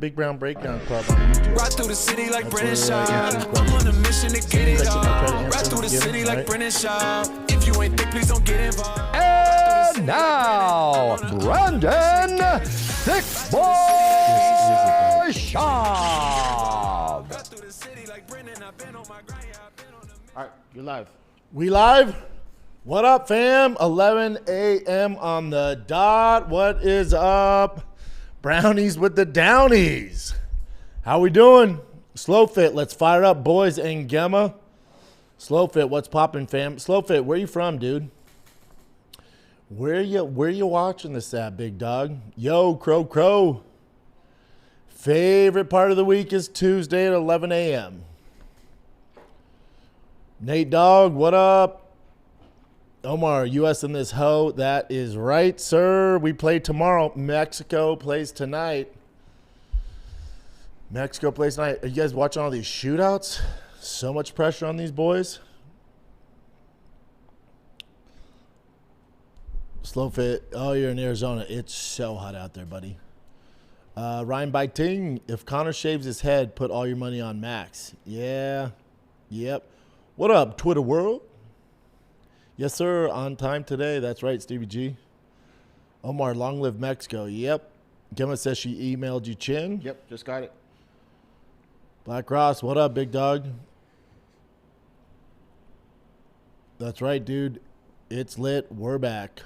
Big Brown Breakdown Club on YouTube. Right through the city like Brennan Schaub. I'm on a mission to get it all. Right through the city like Brennan Schaub. If you ain't thick, please don't get involved. And now, Brandon Thick Boy Schaub. All right, you're live. We live? What up, fam? 11 a.m. on the dot. What is up? Brownies with the Downies. How we doing? Slow Fit, let's fire up, boys and Gemma. Slow Fit, what's poppin', fam? Slow Fit, where you from, dude? Where you watching this at, big dog? Yo, Crow. Favorite part of the week is Tuesday at 11 a.m. Nate Dogg, what up? Omar, U.S. in this hoe. That is right, sir. We play tomorrow. Mexico plays tonight. Are you guys watching all these shootouts? So much pressure on these boys. Slow Fit. Oh, you're in Arizona. It's so hot out there, buddy. Ryan Biting. If Conor shaves his head, put all your money on Max. Yeah. Yep. What up, Twitter world? Yes, sir. On time today. That's right, Stevie G. Omar, long live Mexico. Yep. Gemma says she emailed you, Chin. Yep, just got it. Black Ross, what up, big dog? That's right, dude. It's lit. We're back.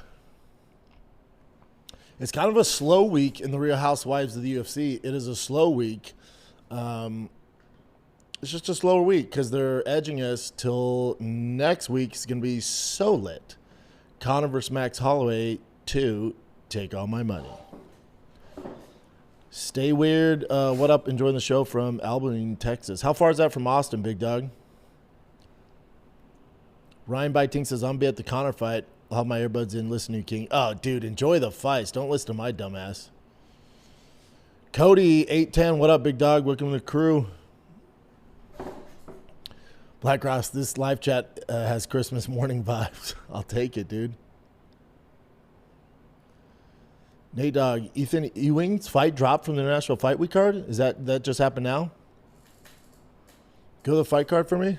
It's kind of a slow week in the Real Housewives of the UFC. It is a slow week. It's just a slower week because they're edging us till next week is going to be so lit. Conor versus Max Holloway 2, take all my money. Stay weird. What up? Enjoying the show from Albany, Texas. How far is that from Austin, big dog? Ryan Biting says, I'm be at the Conor fight. I'll have my earbuds in, listen to you, King. Oh, dude, enjoy the fights. Don't listen to my dumbass. Cody, 810, what up, big dog? Welcome to the crew. Black Ross, this live chat has Christmas morning vibes. I'll take it, dude. Nate Dogg, Ethan Ewing's fight dropped from the International Fight Week card? Is that just happened now? Go to the fight card for me.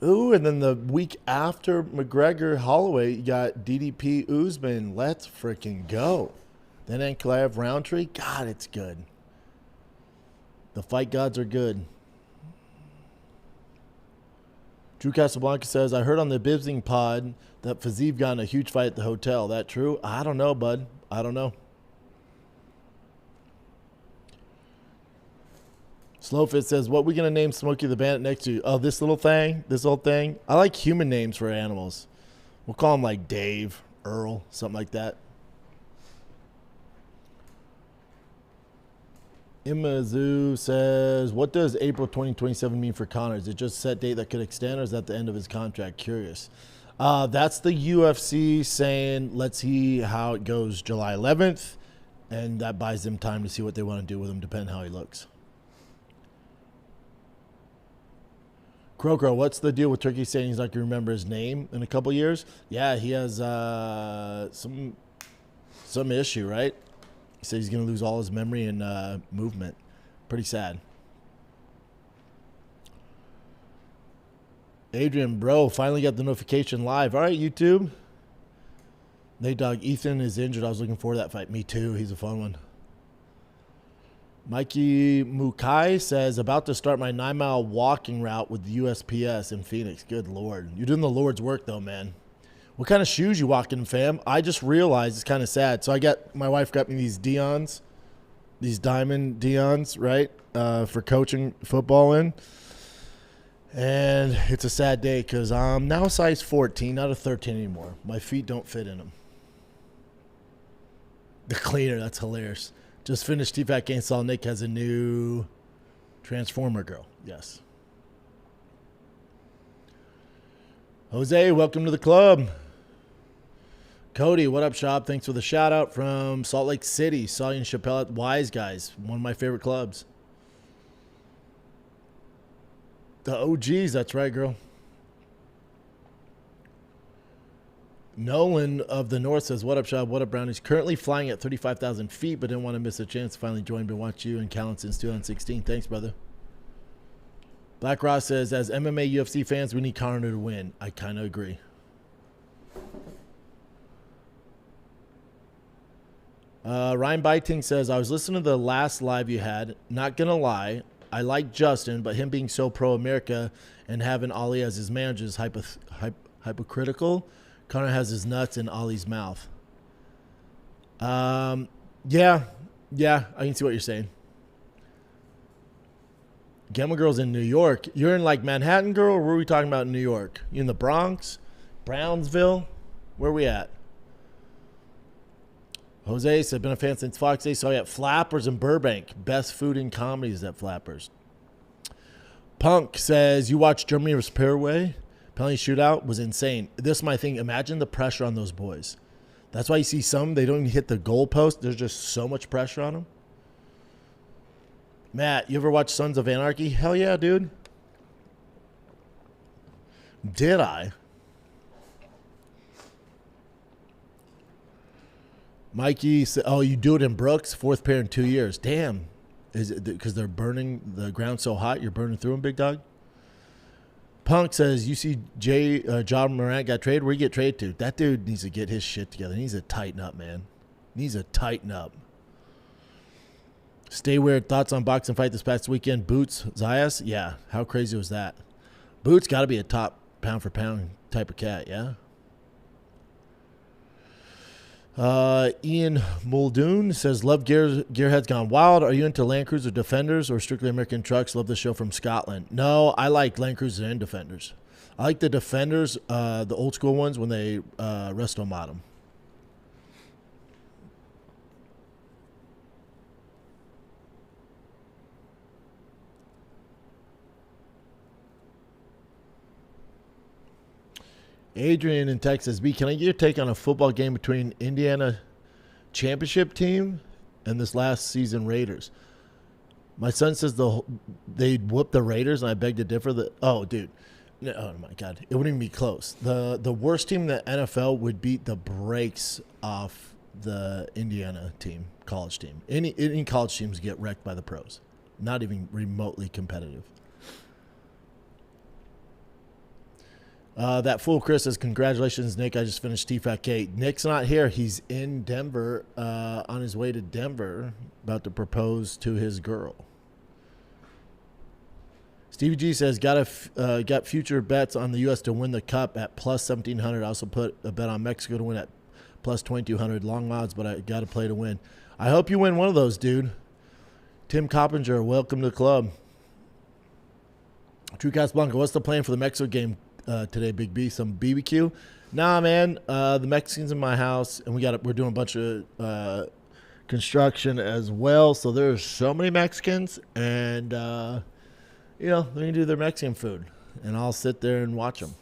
Ooh, and then the week after McGregor Holloway, you got DDP Usman. Let's freaking go. Then Ankalaev Roundtree. God, it's good. The fight gods are good. Drew Casablanca says, I heard on the Bibbsing pod that Fiziev got in a huge fight at the hotel. That true? I don't know, bud. I don't know. Slowfit says, what we going to name Smokey the Bandit next to you? Oh, this little thing? This little thing? I like human names for animals. We'll call him like Dave, Earl, something like that. Imazu says, what does April 2027 mean for Conor? Is it just a set date that could extend, or is that the end of his contract? Curious. That's the UFC saying, let's see how it goes July 11th, and that buys them time to see what they want to do with him, depending on how he looks. Crow, what's the deal with Turkey saying he's not going to remember his name in a couple years? Yeah, he has some issue, right? He said he's going to lose all his memory and movement. Pretty sad. Adrian, bro, finally got the notification live. All right, YouTube. Nate Dogg, Ethan is injured. I was looking forward to that fight. Me too. He's a fun one. Mikey Mukai says, about to start my 9-mile walking route with the USPS in Phoenix. Good Lord. You're doing the Lord's work, though, man. What kind of shoes you walking in, fam? I just realized it's kind of sad. So my wife got me these Dion's, these diamond Dion's, right, for coaching football in. And it's a sad day because I'm now a size 14, not a 13 anymore. My feet don't fit in them. The cleaner, that's hilarious. Just finished TFATK and saw Nick has a new Transformer girl. Yes. Jose, welcome to the club. Cody, what up, Schaub? Thanks for the shout out from Salt Lake City. Saw you in Chappelle at Wise Guys, one of my favorite clubs. The OGs, that's right, girl. Nolan of the North says, what up, Schaub? What up, Brownies? Currently flying at 35,000 feet, but didn't want to miss a chance to finally join and watch you and Callan since 2016. Thanks, brother. Black Ross says, as MMA UFC fans, we need Conor to win. I kind of agree. Ryan Biting says, I was listening to the last live you had. Not going to lie, I like Justin, but him being so pro-America and having Ali as his manager is hypocritical. Conor has his nuts in Ali's mouth. Yeah, I can see what you're saying. Gamma Girl's in New York. You're in like Manhattan, girl, or where are we talking about in New York? You in the Bronx? Brownsville? Where are we at? Jose said, been a fan since Fox Day, so I at Flappers in Burbank. Best food and comedies at Flappers. Punk says, you watched Germany vs. Paraguay? Penalty shootout was insane. This is my thing. Imagine the pressure on those boys. That's why you see some, they don't even hit the goalpost. There's just so much pressure on them. Matt, you ever watch Sons of Anarchy? Hell yeah, dude. Did I? Mikey said, oh, you do it in Brooks? Fourth pair in 2 years. Damn. Is it because they're burning the ground so hot, you're burning through them, big dog? Punk says, you see John Morant got traded? Where you get traded to? That dude needs to get his shit together. He needs to tighten up, man. He needs to tighten up. Stay weird. Thoughts on boxing fight this past weekend? Boots, Zayas? Yeah. How crazy was that? Boots got to be a top pound for pound type of cat, yeah? Ian Muldoon says, love Gearhead's Gone Wild. Are you into Land Cruiser Defenders or strictly American trucks? Love the show from Scotland. No, I like Land Cruisers and Defenders. I like the Defenders, the old school ones when they resto-mod them. Adrian in Texas. B, can I get your take on a football game between Indiana championship team and this last season Raiders? My son says they'd whoop the Raiders, and I beg to differ. Oh, dude. No, oh, my God. It wouldn't even be close. The worst team in the NFL would beat the brakes off the Indiana team, college team. Any college teams get wrecked by the pros. Not even remotely competitive. That fool Chris says, congratulations, Nick. I just finished TFATK. Nick's not here. He's in Denver, on his way to Denver, about to propose to his girl. Stevie G says, got future bets on the U.S. to win the cup at plus 1,700. I also put a bet on Mexico to win at plus 2,200. Long odds, but I got to play to win. I hope you win one of those, dude. Tim Coppinger, welcome to the club. True Casablanca, what's the plan for the Mexico game today, Big B? Some BBQ? Nah, man. The Mexicans in my house, and we're doing a bunch of construction as well. So there's so many Mexicans, and they're gonna do their Mexican food, and I'll sit there and watch them.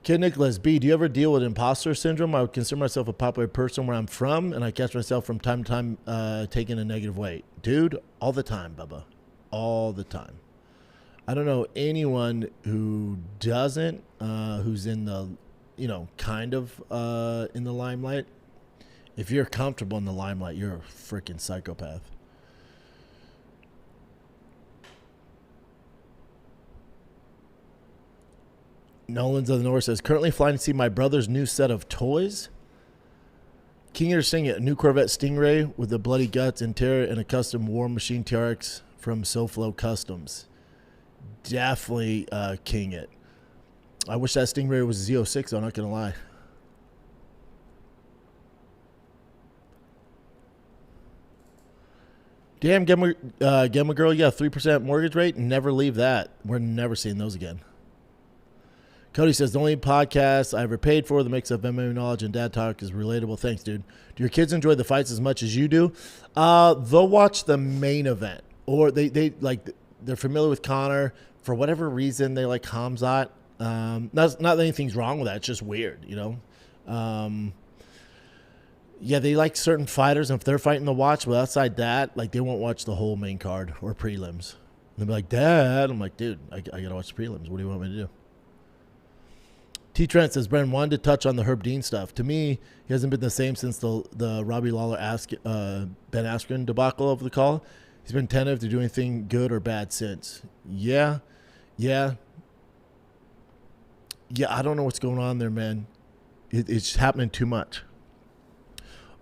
Kid Nicholas, B, do you ever deal with imposter syndrome? I would consider myself a popular person where I'm from, and I catch myself from time to time taking a negative weight. Dude, all the time, Bubba. All the time. I don't know anyone who doesn't, who's in the, kind of in the limelight. If you're comfortable in the limelight, you're a freaking psychopath. Nolan's of the North says, currently flying to see my brother's new set of toys. King of Sing it, a new Corvette Stingray with the bloody guts interior and a custom War Machine TRX from SoFlo Customs. Definitely king it. I wish that Stingray was a Z06, though, I'm not going to lie. Damn, Gemma Girl, you got a 3% mortgage rate? Never leave that. We're never seeing those again. Cody says, the only podcast I ever paid for, the mix of MMA knowledge and dad talk is relatable. Thanks, dude. Do your kids enjoy the fights as much as you do? They'll watch the main event. Or they're familiar with Conor. For whatever reason, they like Khamzat. Not that anything's wrong with that. It's just weird, Yeah, they like certain fighters, and if they're fighting to watch, but outside that, they won't watch the whole main card or prelims. They'll be like, Dad. I'm like, dude, I got to watch the prelims. What do you want me to do? T. Trent says, Brennan wanted to touch on the Herb Dean stuff. To me, he hasn't been the same since the Robbie Lawler Ben Askren debacle of the call. He's been tentative to do anything good or bad since. Yeah. I don't know what's going on there, man. It's happening too much.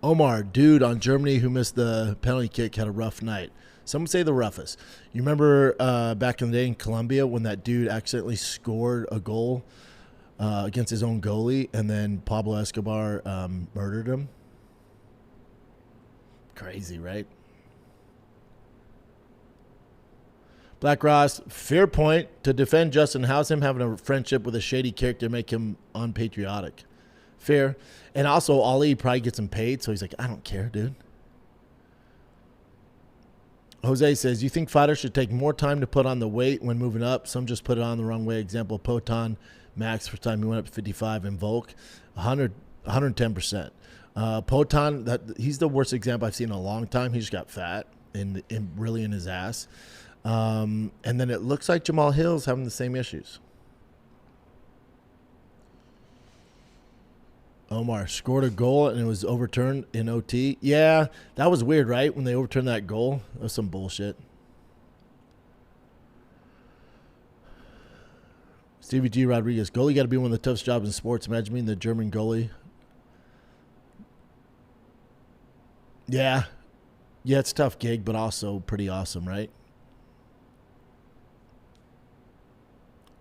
Omar, dude on Germany who missed the penalty kick, had a rough night. Some would say the roughest. You remember back in the day in Colombia when that dude accidentally scored a goal against his own goalie, and then Pablo Escobar murdered him? Crazy, right? Black Ross, fair point. To defend Justin, how's him having a friendship with a shady character make him unpatriotic? Fair. And also, Ali probably gets him paid, so he's like, I don't care, dude. Jose says, you think fighters should take more time to put on the weight when moving up? Some just put it on the wrong way. Example, Poton, Max, first time he went up to 55, and Volk, 110%. Poton, he's the worst example I've seen in a long time. He just got fat and really in his ass. And then it looks like Jamal Hill's having the same issues. Omar scored a goal and it was overturned in OT. Yeah, that was weird, right? When they overturned that goal, that was some bullshit. Stevie G. Rodriguez, goalie got to be one of the toughest jobs in sports. Imagine being the German goalie. Yeah, it's a tough gig, but also pretty awesome, right?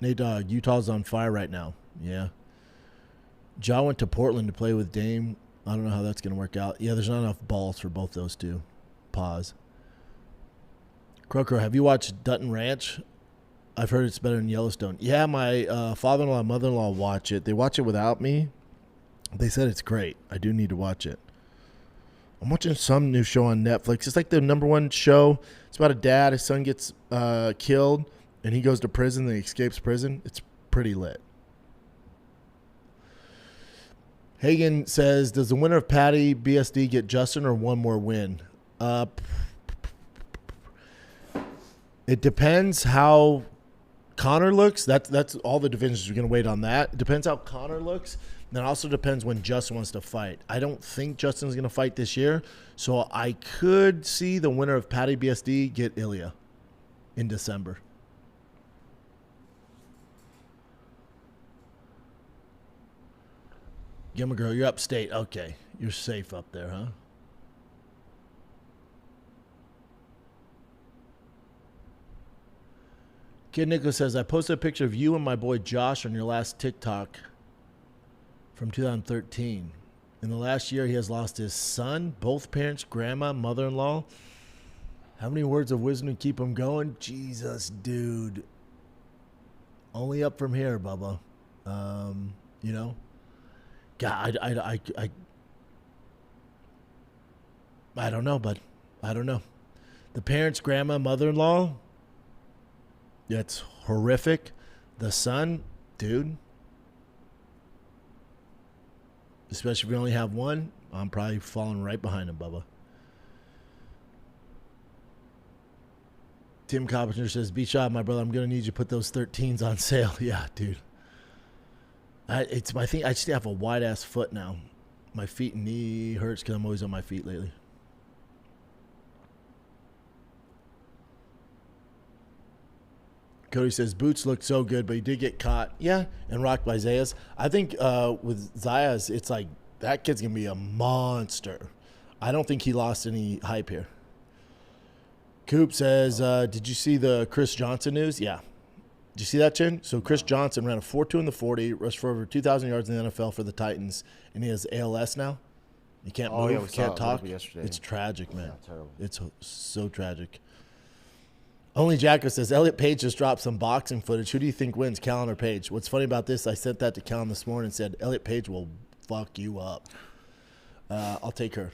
Nate Dogg, Utah's on fire right now. Yeah. Ja went to Portland to play with Dame. I don't know how that's going to work out. Yeah, there's not enough balls for both those two. Pause. Croker, have you watched Dutton Ranch? I've heard it's better than Yellowstone. Yeah, my father-in-law and mother-in-law watch it. They watch it without me. They said it's great. I do need to watch it. I'm watching some new show on Netflix. It's like the #1 show. It's about a dad. His son gets killed, and he goes to prison. And he escapes prison. It's pretty lit. Hagen says, does the winner of Paddy BSD get Justin or one more win? It depends how Conor looks. That's all the divisions are going to wait on that. It depends how Conor looks. And it also depends when Justin wants to fight. I don't think Justin's going to fight this year, so I could see the winner of Paddy BSD get Ilya in December. Gimma girl, you're upstate. Okay, you're safe up there, huh? Kid Nicholas says, I posted a picture of you and my boy Josh on your last TikTok from 2013. In the last year, he has lost his son, both parents, grandma, mother-in-law. How many words of wisdom to keep him going? Jesus, dude. Only up from here, Bubba. You know? God, I don't know, bud. I don't know. The parents, grandma, mother-in-law, that's horrific. The son, dude, especially if you only have one, I'm probably falling right behind him, Bubba. Tim Carpenter says, B-Shot, my brother, I'm going to need you to put those 13s on sale. Yeah, dude. It's my thing. I just have a wide-ass foot now. My feet and knee hurts because I'm always on my feet lately. Cody says, Boots looked so good, but he did get caught. Yeah, and rocked by Zayas. I think with Zayas, it's like that kid's going to be a monster. I don't think he lost any hype here. Coop says, did you see the Chris Johnson news? Yeah. Did you see that, Chin? So Chris Johnson ran a 4.2 in the 40, rushed for over 2,000 yards in the NFL for the Titans, and he has ALS now. You can't move, yeah, can't talk. Yesterday. It's tragic, man. Yeah, terrible. It's so tragic. Only Jacko says, Elliot Page just dropped some boxing footage. Who do you think wins, Callan or Page? What's funny about this, I sent that to Callan this morning and said, Elliot Page will fuck you up. I'll take her.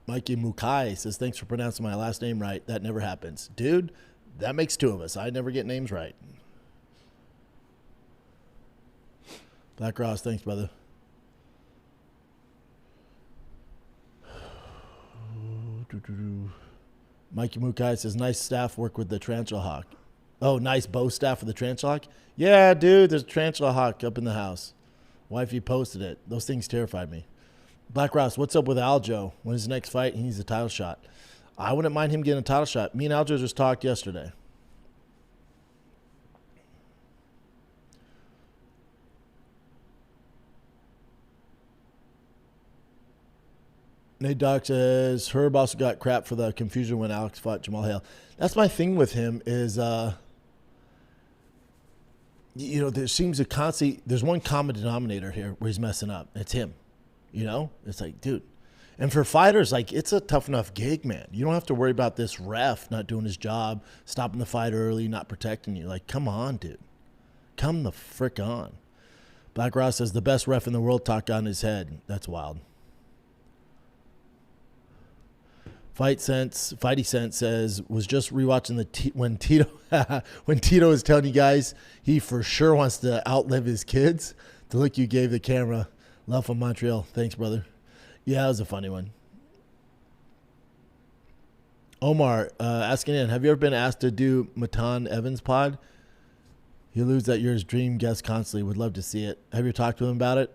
Mikey Mukai says, thanks for pronouncing my last name right. That never happens. Dude, that makes two of us. I never get names right. Black Ross, thanks, brother. Mikey Mukai says, nice staff work with the Tarantula Hawk. Oh, nice bow staff for the tarantula hawk. Yeah, dude, there's a tarantula hawk up in the house. Wifey posted it. Those things terrified me. Black Ross, what's up with Aljo? When his next fight, he needs a title shot. I wouldn't mind him getting a title shot. Me and Aljo just talked yesterday. Nate Doc says, Herb also got crap for the confusion when Alex fought Jamal Hale. That's my thing with him is, there seems to constantly, there's one common denominator here where he's messing up. It's him. It's like, dude. And for fighters, like, it's a tough enough gig, man. You don't have to worry about this ref not doing his job, stopping the fight early, not protecting you. Like, come on, dude. Come the frick on. Black Ross says, the best ref in the world talk on his head. That's wild. Fighty Sense says, was just rewatching when Tito was telling you guys he for sure wants to outlive his kids. The look you gave the camera. Love from Montreal. Thanks, brother. Yeah, that was a funny one. Omar, asking in, have you ever been asked to do Matan Evans pod? He alludes that you're his dream guest constantly. Would love to see it. Have you talked to him about it?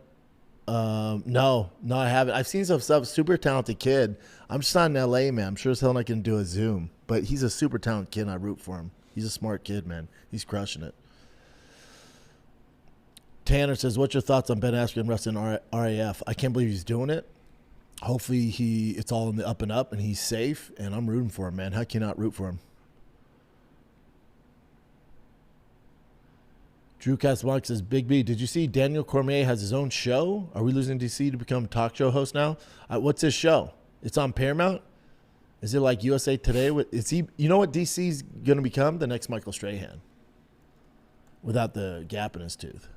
No, I haven't. I've seen some stuff. Super talented kid. I'm just not in LA, man. I'm sure as hell not going to do a Zoom, but he's a super talented kid and I root for him. He's a smart kid, man. He's crushing it. Tanner says, what's your thoughts on Ben Askren wrestling RAF? I can't believe he's doing it. Hopefully it's all in the up and up and he's safe and I'm rooting for him, man. How can you not root for him? Drew Casablanca says, Big B, did you see Daniel Cormier has his own show? Are we losing DC to become a talk show host now? What's his show? It's on Paramount? Is it like USA Today? You know what DC's going to become? The next Michael Strahan. Without the gap in his tooth.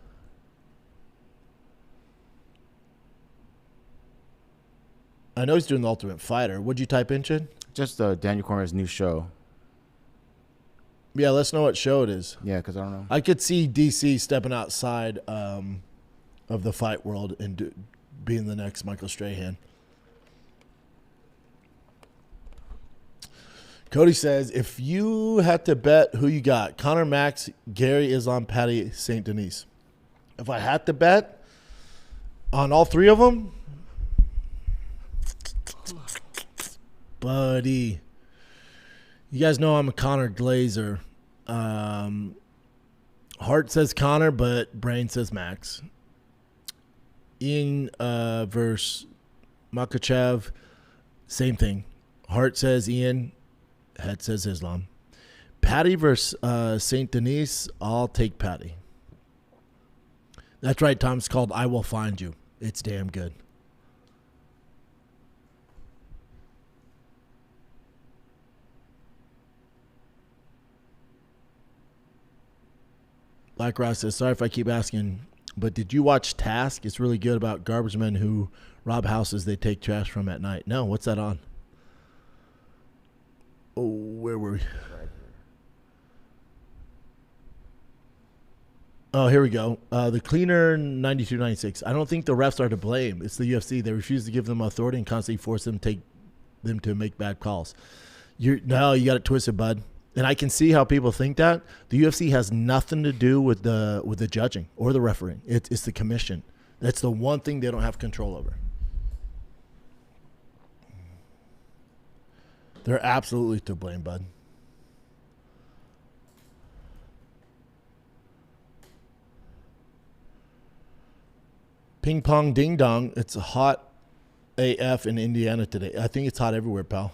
I know he's doing The Ultimate Fighter. What'd you type in, Chin? Just Daniel Cormier's new show. Yeah, let's know what show it is. Yeah, because I don't know. I could see DC stepping outside of the fight world and being the next Michael Strahan. Cody says, if you had to bet who you got, Conor, Max, Garry, Islam, Paddy, St. Denis. If I had to bet on all three of them, buddy, you guys know I'm a Conor Glazer. Heart says Conor, but brain says Max. Ian versus Makachev, same thing. Heart says Ian, head says Islam. Paddy versus St. Denis, I'll take Paddy. That's right, Tom. It's called I Will Find You. It's damn good. Black Ross says, sorry if I keep asking, but did you watch Task? It's really good about garbage men who rob houses they take trash from at night. No, what's that on? Oh, where were we? Oh, here we go. The Cleaner 9296. I don't think the refs are to blame. It's the UFC. They refuse to give them authority and constantly force them to make bad calls. No, you got it twisted, bud. And I can see how people think that. The UFC has nothing to do with the judging or the refereeing. It's the commission. That's the one thing they don't have control over. They're absolutely to blame, bud. Ping pong ding dong. It's hot AF in Indiana today. I think it's hot everywhere, pal.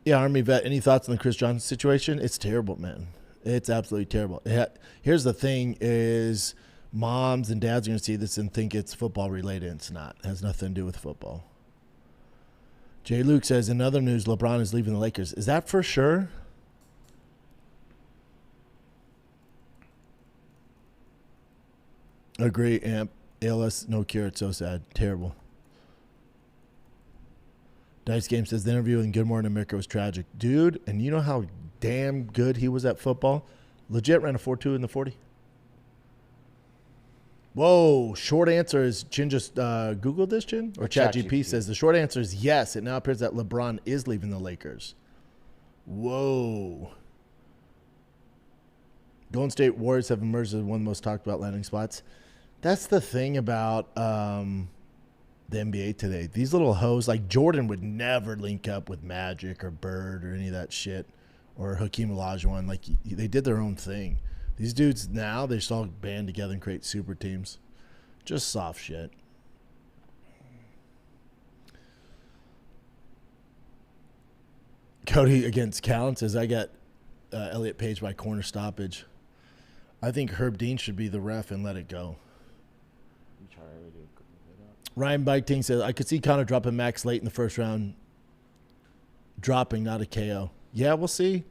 Yeah, Army vet, any thoughts on the Chris Johnson situation? It's terrible, man. It's absolutely terrible. Here's the thing is moms and dads are going to see this and think it's football related. It's not. It has nothing to do with football. Jay Luke says, in other news, LeBron is leaving the Lakers. Is that for sure? Agree, Amp. ALS, no cure. It's so sad. Terrible. Dice Game says, the interview in Good Morning America was tragic. Dude, and you know how damn good he was at football? Legit ran a 4.2 in the 40. Whoa, short answer is Chin just Googled this, Chin? Or ChatGPT ChatGPT. says the short answer is yes. It now appears that LeBron is leaving the Lakers. Whoa. Golden State Warriors have emerged as one of the most talked about landing spots. That's the thing about the NBA today. These little hoes, like Jordan would never link up with Magic or Bird or any of that shit. Or Hakeem Olajuwon. Like, they did their own thing. These dudes now, they just all band together and create super teams. Just soft shit. Cody against Callan says, I got Elliot Page by corner stoppage. I think Herb Dean should be the ref and let it go. Ryan Biting says, I could see Conor dropping Max late in the first round. Dropping, not a KO. Yeah, we'll see.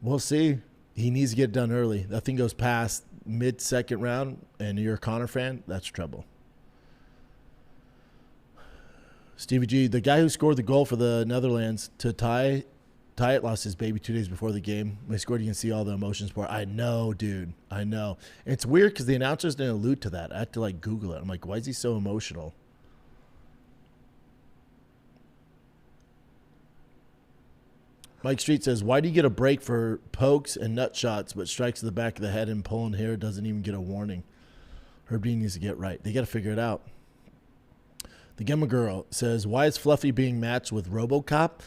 We'll see. He needs to get it done early. That thing goes past mid-second round, and you're a Conor fan, that's trouble. Stevie G, the guy who scored the goal for the Netherlands to tie it, lost his baby 2 days before the game. When he scored, you can see all the emotions for it. I know, dude. I know. And it's weird because the announcers didn't allude to that. I had to, like, Google it. I'm like, why is he so emotional? Mike Street says, why do you get a break for pokes and nut shots, but strikes to the back of the head and pulling hair doesn't even get a warning? Herb Dean needs to get right. They got to figure it out. The Gemma Girl says, why is Fluffy being matched with RoboCop?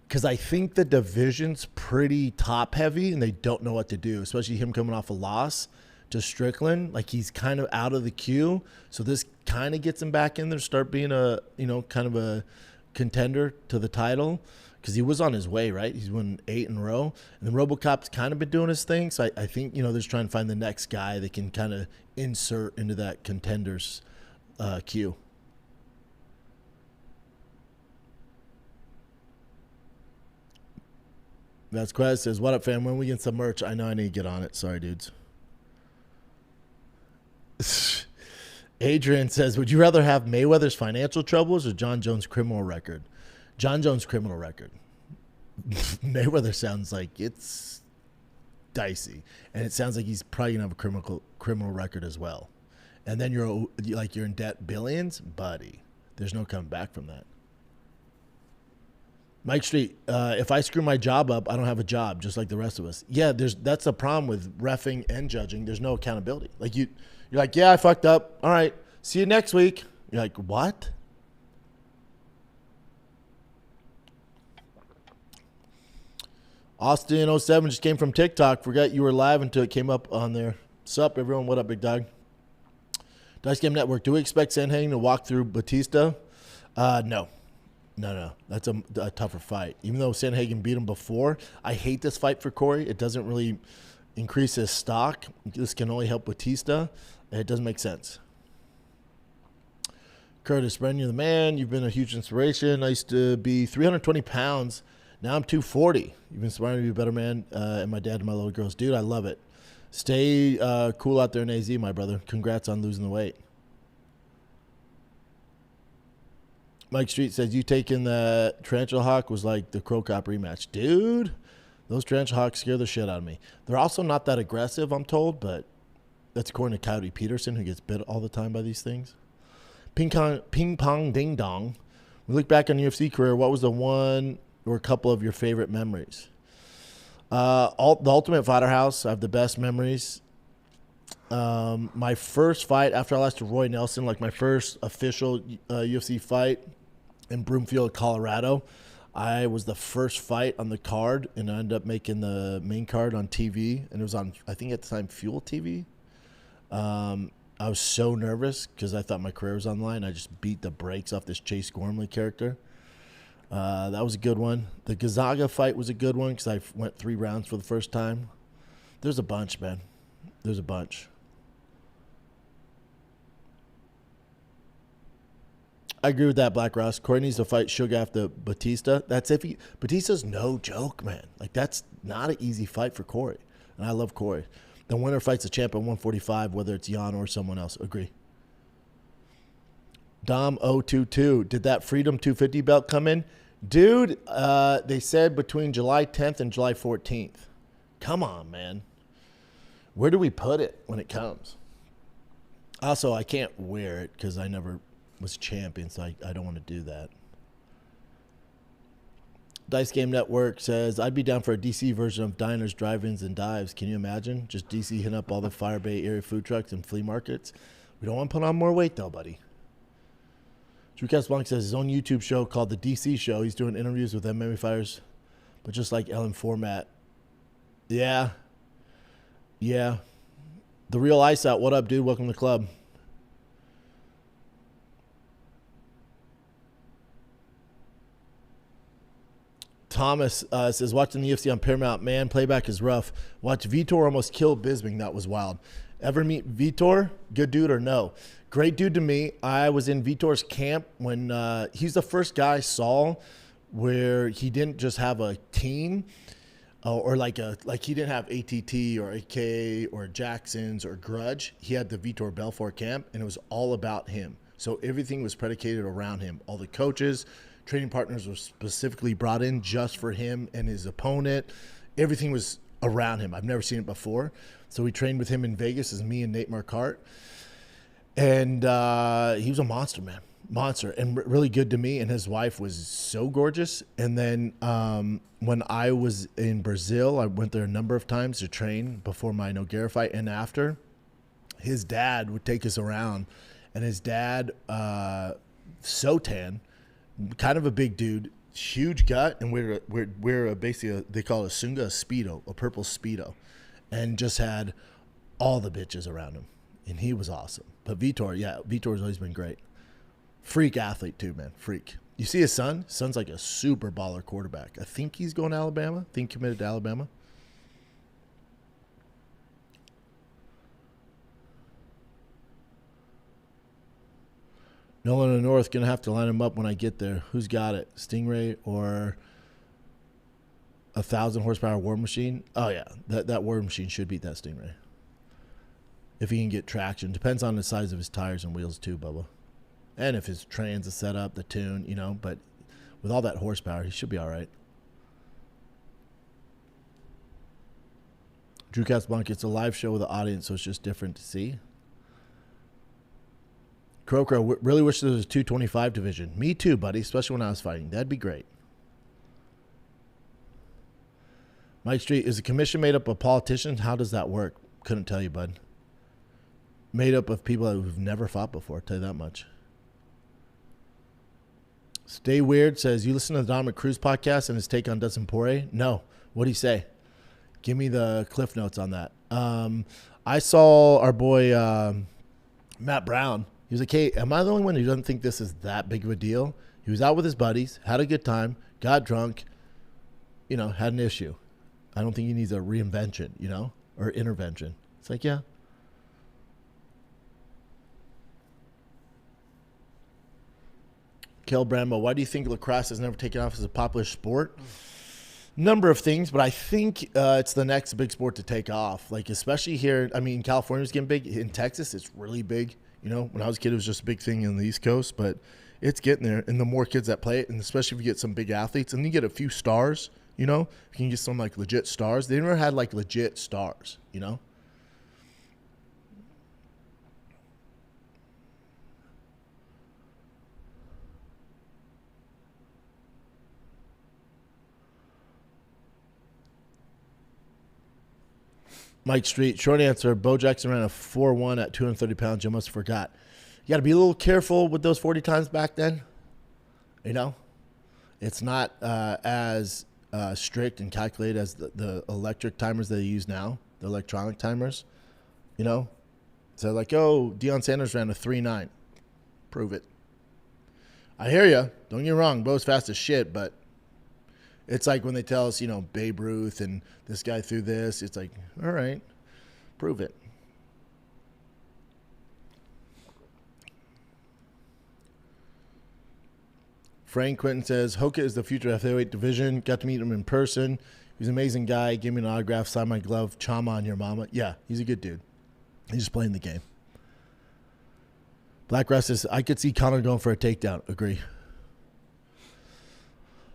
Because I think the division's pretty top-heavy, and they don't know what to do, especially him coming off a loss to Strickland. Like, he's kind of out of the queue, so this kind of gets him back in there, start being a, kind of a contender to the title. Because he was on his way, right? He's won 8 in a row. And then RoboCop's kind of been doing his thing. So I think, they're just trying to find the next guy that can kind of insert into that contenders queue. Vasquez says, what up, fam? When we get some merch? I know I need to get on it. Sorry, dudes. Adrian says, would you rather have Mayweather's financial troubles or Jon Jones' criminal record? Jon Jones' criminal record. Mayweather sounds like it's dicey, and it sounds like he's probably gonna have a criminal record as well. And then you're in debt billions, buddy. There's no coming back from that. Mike Street, if I screw my job up, I don't have a job, just like the rest of us. Yeah, that's a problem with reffing and judging. There's no accountability. Like you're like, yeah, I fucked up. All right, see you next week. You're like, what? Austin 07 just came from TikTok. Forgot you were live until it came up on there. Sup, everyone? What up, big dog? Dice Game Network. Do we expect Sandhagen to walk through Bautista? No. That's a tougher fight. Even though Sandhagen beat him before, I hate this fight for Cory. It doesn't really increase his stock. This can only help Bautista. It doesn't make sense. Curtis, Brendan, you're the man. You've been a huge inspiration. I used to be 320 pounds. Now I'm 240. You've inspired me to be a better man, and my dad and my little girls. Dude, I love it. Stay cool out there in AZ, my brother. Congrats on losing the weight. Mike Street says, you taking the Tarantula Hawk was like the Crow Cop rematch. Dude, those Tarantula Hawks scare the shit out of me. They're also not that aggressive, I'm told, but that's according to Coyote Peterson, who gets bit all the time by these things. Ping pong ding dong. We look back on your UFC career, what was the one or a couple of your favorite memories? The Ultimate Fighter House, I have the best memories. My first fight after I lost to Roy Nelson, like my first official UFC fight in Broomfield, Colorado. I was the first fight on the card, and I ended up making the main card on TV, and it was on, I think at the time, Fuel TV. I was so nervous because I thought my career was on the line. I just beat the brakes off this Chase Gormley character. That was a good one. The Gonzaga fight was a good one because I went 3 rounds for the first time. There's a bunch, man. There's a bunch. I agree with that, Black Ross. Cory needs to fight Sugar after Bautista. That's if he... Bautista's no joke, man. Like, that's not an easy fight for Cory. And I love Cory. The winner fights the champ at 145, whether it's Jan or someone else. Agree. Dom 022. Did that Freedom 250 belt come in? Dude, they said between July 10th and July 14th. Come on, man. Where do we put it when it comes? Also, I can't wear it because I never was champion, so I don't want to do that. Dice Game Network says, I'd be down for a DC version of diners, drive-ins, and dives. Can you imagine? Just DC hitting up all the Fire Bay area food trucks and flea markets. We don't want to put on more weight, though, buddy. Drew Casablanca says his own YouTube show called The DC Show. He's doing interviews with MMA fighters, but just like Ellen format. Yeah. Yeah. The Real Ice Out. What up, dude? Welcome to the club. Thomas says, watching the UFC on Paramount, man, playback is rough. Watch Vitor almost kill Bisping. That was wild. Ever meet Vitor? Good dude or no? Great dude to me. I was in Vitor's camp when he's the first guy I saw where he didn't just have a team or like he didn't have ATT or AK or Jackson's or Grudge. He had the Vitor Belfort camp, and it was all about him. So everything was predicated around him. All the coaches, training partners were specifically brought in just for him and his opponent. Everything was around him. I've never seen it before. So we trained with him in Vegas as me and Nate Marquardt. And he was a monster, man. Monster. And really good to me. And his wife was so gorgeous. And then when I was in Brazil, I went there a number of times to train before my Nogueira fight and after. His dad would take us around. And his dad, so tan, kind of a big dude, huge gut, and we're basically they call it a Sunga, a Speedo, a purple Speedo, and just had all the bitches around him, and he was awesome. But Vitor's always been great. Freak athlete too, man, freak. You see his son? His son's like a super baller quarterback. I think he's going to Alabama. I think committed to Alabama. Nolan in the North, going to have to line him up when I get there. Who's got it? Stingray or 1,000 horsepower War Machine? Oh, yeah. That War Machine should beat that Stingray. If he can get traction. Depends on the size of his tires and wheels too, Bubba. And if his trans is set up, the tune, But with all that horsepower, he should be all right. Drew Casablanca, it's a live show with the audience, so it's just different to see. Crow, really wish there was a 225 division. Me too, buddy, especially when I was fighting. That'd be great. Mike Street, is the commission made up of politicians? How does that work? Couldn't tell you, bud. Made up of people who've never fought before, I'll tell you that much. Stay Weird says, you listen to the Dominic Cruz podcast and his take on Dustin Poirier? No. What do you say? Give me the cliff notes on that. I saw our boy Matt Brown. He was like, hey, am I the only one who doesn't think this is that big of a deal? He was out with his buddies, had a good time, got drunk, had an issue. I don't think he needs a reinvention, or intervention. It's like, yeah. Kel Brambo, why do you think lacrosse has never taken off as a popular sport? Number of things, but I think it's the next big sport to take off. Like, especially here, California's getting big. In Texas, it's really big. When I was a kid, it was just a big thing in the East Coast, but it's getting there. And the more kids that play it, and especially if you get some big athletes, and you get a few stars, if you can get some like legit stars. They never had like legit stars, Mike Street, short answer, Bo Jackson ran a 4.1 at 230 pounds. You almost forgot. You got to be a little careful with those 40 times back then. It's not as strict and calculated as the electric timers that they use now, the electronic timers. So like, oh, Deion Sanders ran a 3.9. Prove it. I hear you. Don't get me wrong. Bo's fast as shit, but it's like when they tell us, Babe Ruth and this guy threw this. It's like, all right, prove it. Frank Quinton says, Hoka is the future of the heavyweight division. Got to meet him in person. He's an amazing guy. Gave me an autograph, signed my glove. Chama on your mama. Yeah, he's a good dude. He's just playing the game. Black Russ says, I could see Conor going for a takedown. Agree.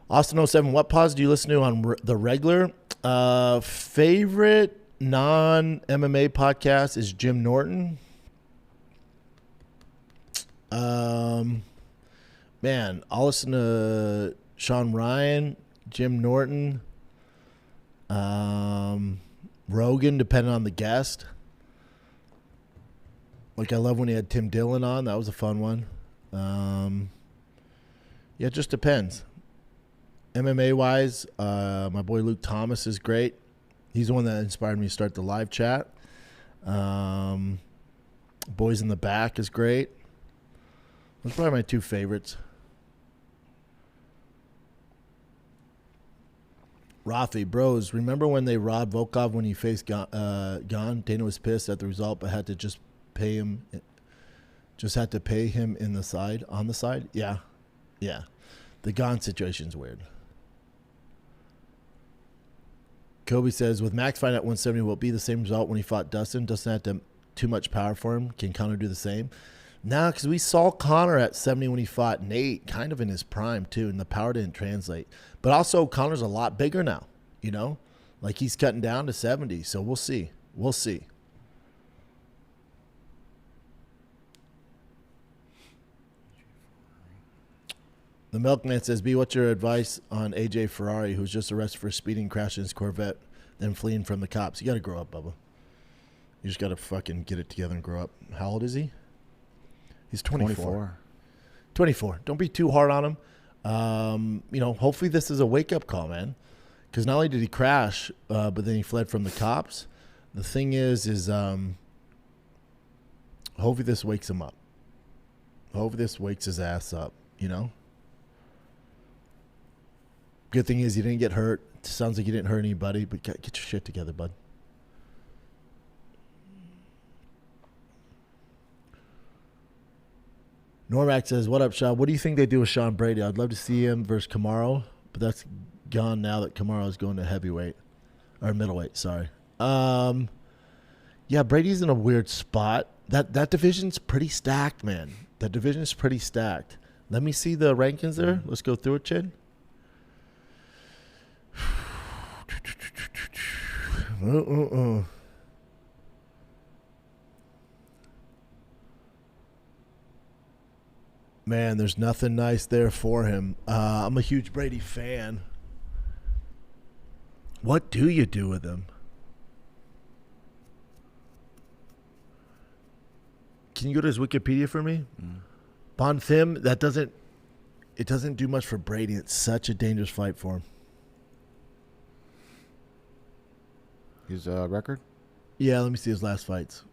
Austin 07, what pods do you listen to on the regular? Favorite non-MMA podcast is Jim Norton. Man, I'll listen to Sean Ryan, Jim Norton, Rogan, depending on the guest. Like, I love when he had Tim Dillon on. That was a fun one. Yeah, it just depends. MMA-wise, my boy Luke Thomas is great. He's the one that inspired me to start the live chat. Boys in the Back is great. Those are probably my two favorites. Rafi, bros, remember when they robbed Volkov when he faced Gon? Dana was pissed at the result, but had to just pay him. Just had to pay him on the side. Yeah. The Gon situation's weird. Kobe says, with Max fighting at 170, will it be the same result when he fought Dustin? Dustin had too much power for him. Can Conor do the same? Nah, because we saw Conor at 70 when he fought Nate, kind of in his prime too, and the power didn't translate. But also, Conor's a lot bigger now, you know? Like, he's cutting down to 70, so we'll see. We'll see. The Milkman says, B, what's your advice on AJ Ferrari, who's just arrested for speeding, crashing his Corvette, then fleeing from the cops? You got to grow up, Bubba. You just got to fucking get it together and grow up. How old is he? He's 24. 24. Don't be too hard on him. You know, hopefully this is a wake-up call, man. Because not only did he crash, but then he fled from the cops. The thing is hopefully this wakes him up. Hopefully this wakes his ass up, you know? Good thing is he didn't get hurt. Sounds like he didn't hurt anybody, but get your shit together, bud. Normac says, what up, Schaub? What do you think they do with Sean Brady? I'd love to see him versus Kamaru, but that's gone now that Kamaru is going to heavyweight. Or middleweight, sorry. Yeah, Brady's in a weird spot. That division's pretty stacked, man. That division's pretty stacked. Let me see the rankings there. Let's go through it, Chid. Man, there's nothing nice there for him. I'm a huge Brady fan. What do you do with him? Can you go to his Wikipedia for me? Bonfim, it doesn't do much for Brady. It's such a dangerous fight for him. His record? Yeah, let me see his last fights.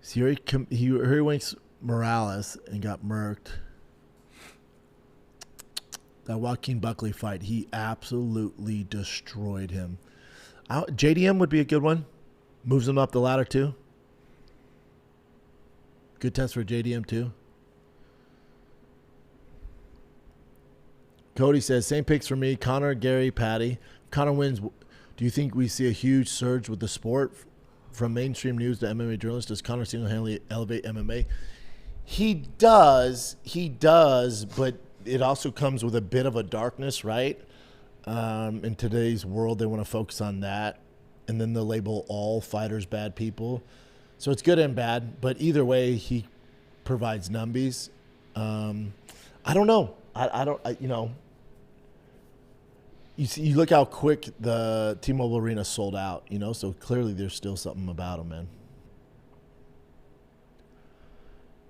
See, he went Morales and got murked. That Joaquin Buckley fight, he absolutely destroyed him. JDM would be a good one. Moves him up the ladder too. Good test for JDM too. Cody says, same picks for me. Conor, Garry, Paddy. Conor wins. Do you think we see a huge surge with the sport from mainstream news to MMA journalists? Does Conor single-handedly elevate MMA? He does, but it also comes with a bit of a darkness, right? In today's world, they want to focus on that, and then they'll label all fighters bad people. So it's good and bad, but either way, he provides numbies. I don't know. You know, you look how quick the T-Mobile Arena sold out, you know, so clearly there's still something about him, man.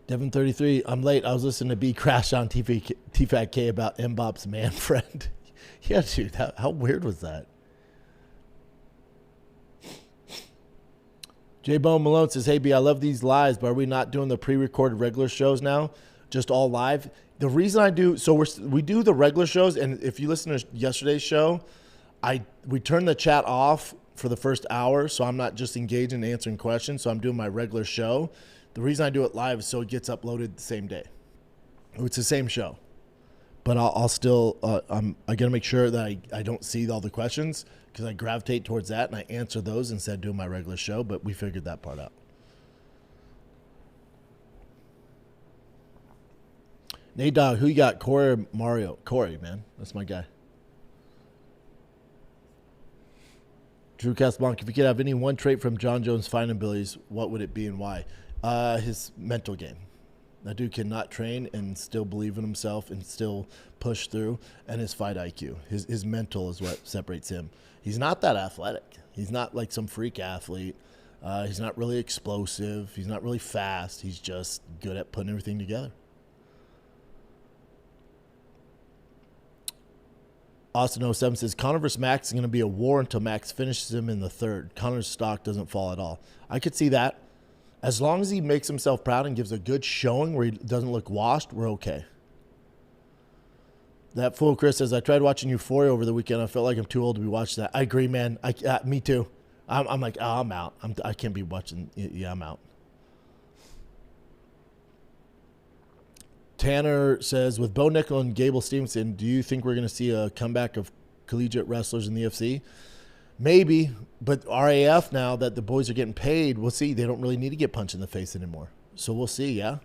Devin 33, I'm late. I was listening to B crash on TFATK about Mbop's man friend. Yeah, dude, how weird was that? J-Bone Malone says, hey, B, I love these lives, but are we not doing the pre-recorded regular shows now? Just all live? The reason I do, so we do the regular shows, and if you listen to yesterday's show, we turn the chat off for the first hour, so I'm not just engaging and answering questions, so I'm doing my regular show. The reason I do it live is so it gets uploaded the same day. It's the same show. But I'll still, I got to make sure that I don't see all the questions because I gravitate towards that and I answer those instead of doing my regular show, but we figured that part out. Nate Dogg, who you got, Cory or Mario? Cory, man. That's my guy. Drew Casablanca, if you could have any one trait from Jon Jones' fighting abilities, what would it be and why? His mental game. That dude cannot train and still believe in himself and still push through. And his fight IQ. His mental is what separates him. He's not that athletic. He's not like some freak athlete. He's not really explosive. He's not really fast. He's just good at putting everything together. Austin 07 says, Conor versus Max is going to be a war until Max finishes him in the third. Conor's stock doesn't fall at all. I could see that. As long as he makes himself proud and gives a good showing where he doesn't look washed, we're okay. That fool Chris says, I tried watching Euphoria over the weekend. I felt like I'm too old to be watching that. I agree, man. Me too. I'm like, oh, I'm out. I can't be watching. Yeah, I'm out. Tanner says, with Bo Nickel and Gable Stevenson, do you think we're going to see a comeback of collegiate wrestlers in the UFC? Maybe, but RAF now that the boys are getting paid, we'll see. They don't really need to get punched in the face anymore. So we'll see, yeah?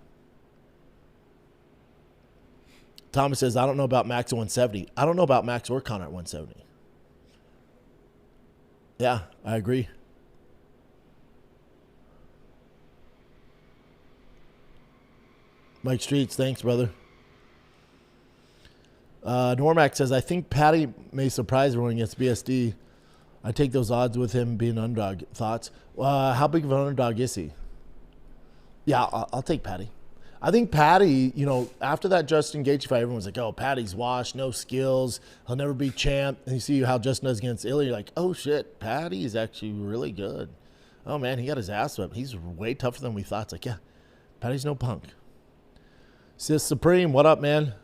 Thomas says, I don't know about Max at 170. I don't know about Max or Conor at 170. Yeah, I agree. Mike Streets, thanks, brother. Normac says, I think Paddy may surprise everyone against BSD. I take those odds with him being an underdog. Thoughts? How big of an underdog is he? Yeah, I'll take Paddy. I think Paddy, you know, after that Justin Gaethje fight, everyone's like, oh, Paddy's washed, no skills, he'll never be champ. And you see how Justin does against Ilya, you're like, oh, shit, Paddy is actually really good. Oh, man, he got his ass whipped. He's way tougher than we thought. It's like, yeah, Paddy's no punk. Sis Supreme, what up, man?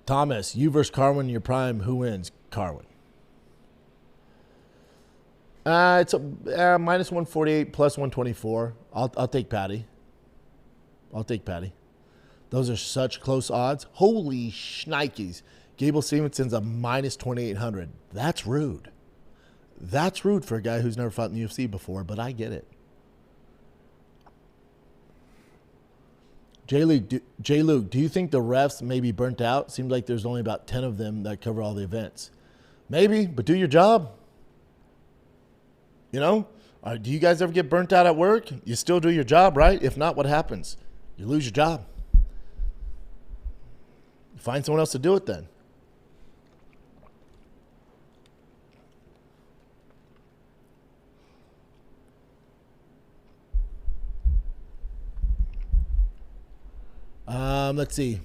Thomas, you versus Carwin in your prime, who wins? Carwin. It's a minus 148, plus 124. I'll take Paddy. I'll take Paddy. Those are such close odds. Holy shnikes. Gable Stevenson's a minus 2,800. That's rude. That's rude for a guy who's never fought in the UFC before, but I get it. J-Luke, do you think the refs may be burnt out? Seems like there's only about 10 of them that cover all the events. Maybe, but do your job. You know? Do you guys ever get burnt out at work? You still do your job, right? If not, what happens? You lose your job. Find someone else to do it then. Let's see.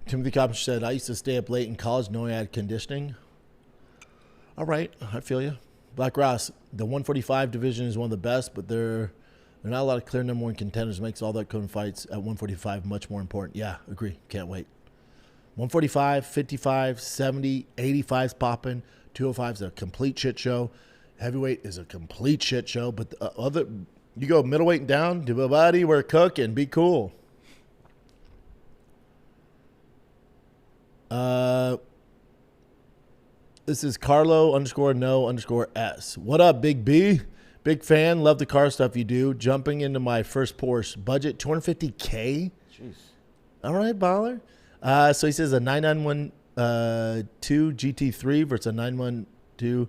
Timothy Copper said, I used to stay up late in college knowing I had conditioning. All right, I feel you. Black Ross, the 145 division is one of the best, but there are not a lot of clear number one contenders. Makes all that code fights at 145 much more important. Yeah, agree. Can't wait. 145, 55, 70, 85's popping. 205's a complete shit show. Heavyweight is a complete shit show, but the other... You go middleweight and down, do a body, we're cooking, be cool. This is Carlo_no_S. What up, Big B? Big fan, love the car stuff you do. Jumping into my first Porsche. Budget $250K? Jeez. All right, baller. So he says a 9912 GT3 versus a 912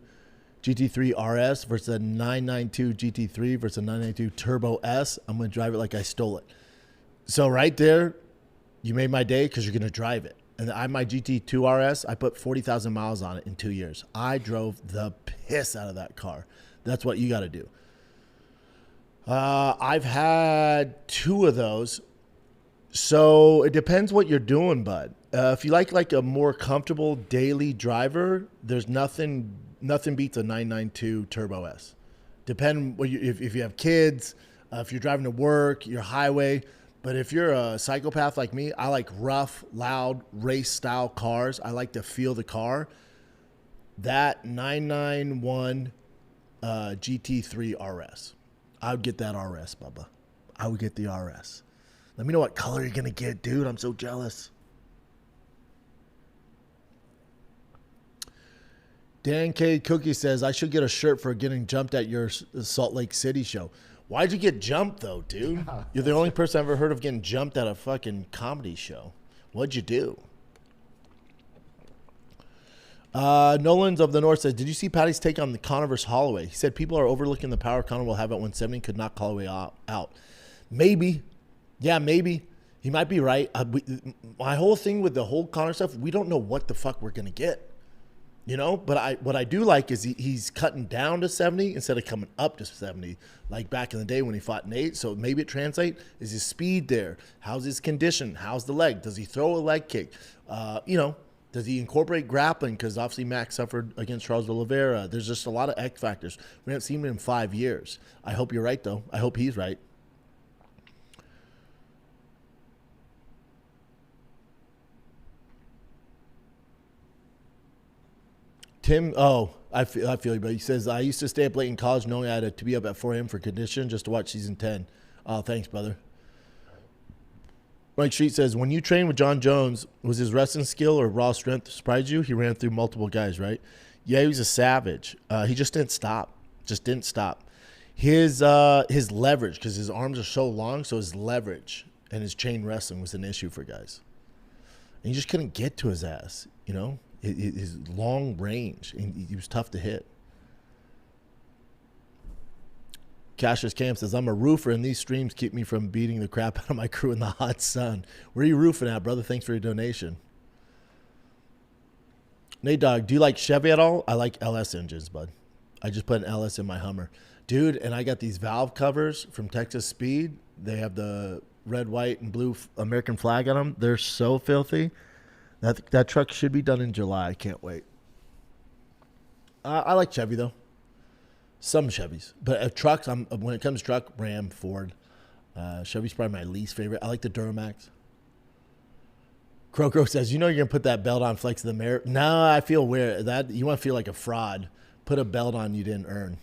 GT3 RS versus a 992 GT3 versus a 992 Turbo S. I'm going to drive it like I stole it. So right there, you made my day because you're going to drive it. And my GT2 RS, I put 40,000 miles on it in 2 years. I drove the piss out of that car. That's what you got to do. I've had 2 of those. So it depends what you're doing, bud. If you like a more comfortable daily driver, there's nothing beats a 992 Turbo S. Depend if you have kids, if you're driving to work, your highway. But if you're a psychopath like me, I like rough, loud, race-style cars. I like to feel the car. That 991 GT3 RS. I would get that RS, Bubba. I would get the RS. Let me know what color you're going to get, dude. I'm so jealous. Dan K. Cookie says, I should get a shirt for getting jumped at your Salt Lake City show. Why'd you get jumped, though, dude? You're the only person I've ever heard of getting jumped at a fucking comedy show. What'd you do? Nolan's of the North says, did you see Paddy's take on the Conor versus Holloway? He said people are overlooking the power Conor will have at 170, could knock Holloway out. Maybe. Yeah, maybe. He might be right. My whole thing with the whole Conor stuff, we don't know what the fuck we're going to get. You know? But what I do like is he's cutting down to 70 instead of coming up to 70, like back in the day when he fought Nate. So maybe it translates. Is his speed there? How's his condition? How's the leg? Does he throw a leg kick? Does he incorporate grappling? Because obviously Max suffered against Charles Oliveira. There's just a lot of X factors. We haven't seen him in 5 years. I hope you're right, though. I hope he's right. Tim, I feel you, but he says, I used to stay up late in college knowing I had to be up at 4 a.m. for condition just to watch season 10. Oh, thanks, brother. Mike Street says, when you trained with Jon Jones, was his wrestling skill or raw strength surprised you? He ran through multiple guys, right? Yeah, he was a savage. He just didn't stop. His leverage, because his arms are so long, so his leverage and his chain wrestling was an issue for guys. And you just couldn't get to his ass, you know? His long range, and he was tough to hit. Cassius Camp says, I'm a roofer, and these streams keep me from beating the crap out of my crew in the hot sun. Where are you roofing at, brother? Thanks for your donation. Nate Dog, do you like Chevy at all? I like LS engines, bud. I just put an LS in my Hummer. Dude, and I got these valve covers from Texas Speed. They have the red, white, and blue American flag on them. They're so filthy. That truck should be done in July. I can't wait. I like Chevy, though. Some Chevys. But trucks, when it comes to truck, Ram, Ford. Chevy's probably my least favorite. I like the Duramax. Crow says, you know you're going to put that belt on flex the mirror. No, I feel weird. You want to feel like a fraud. Put a belt on you didn't earn.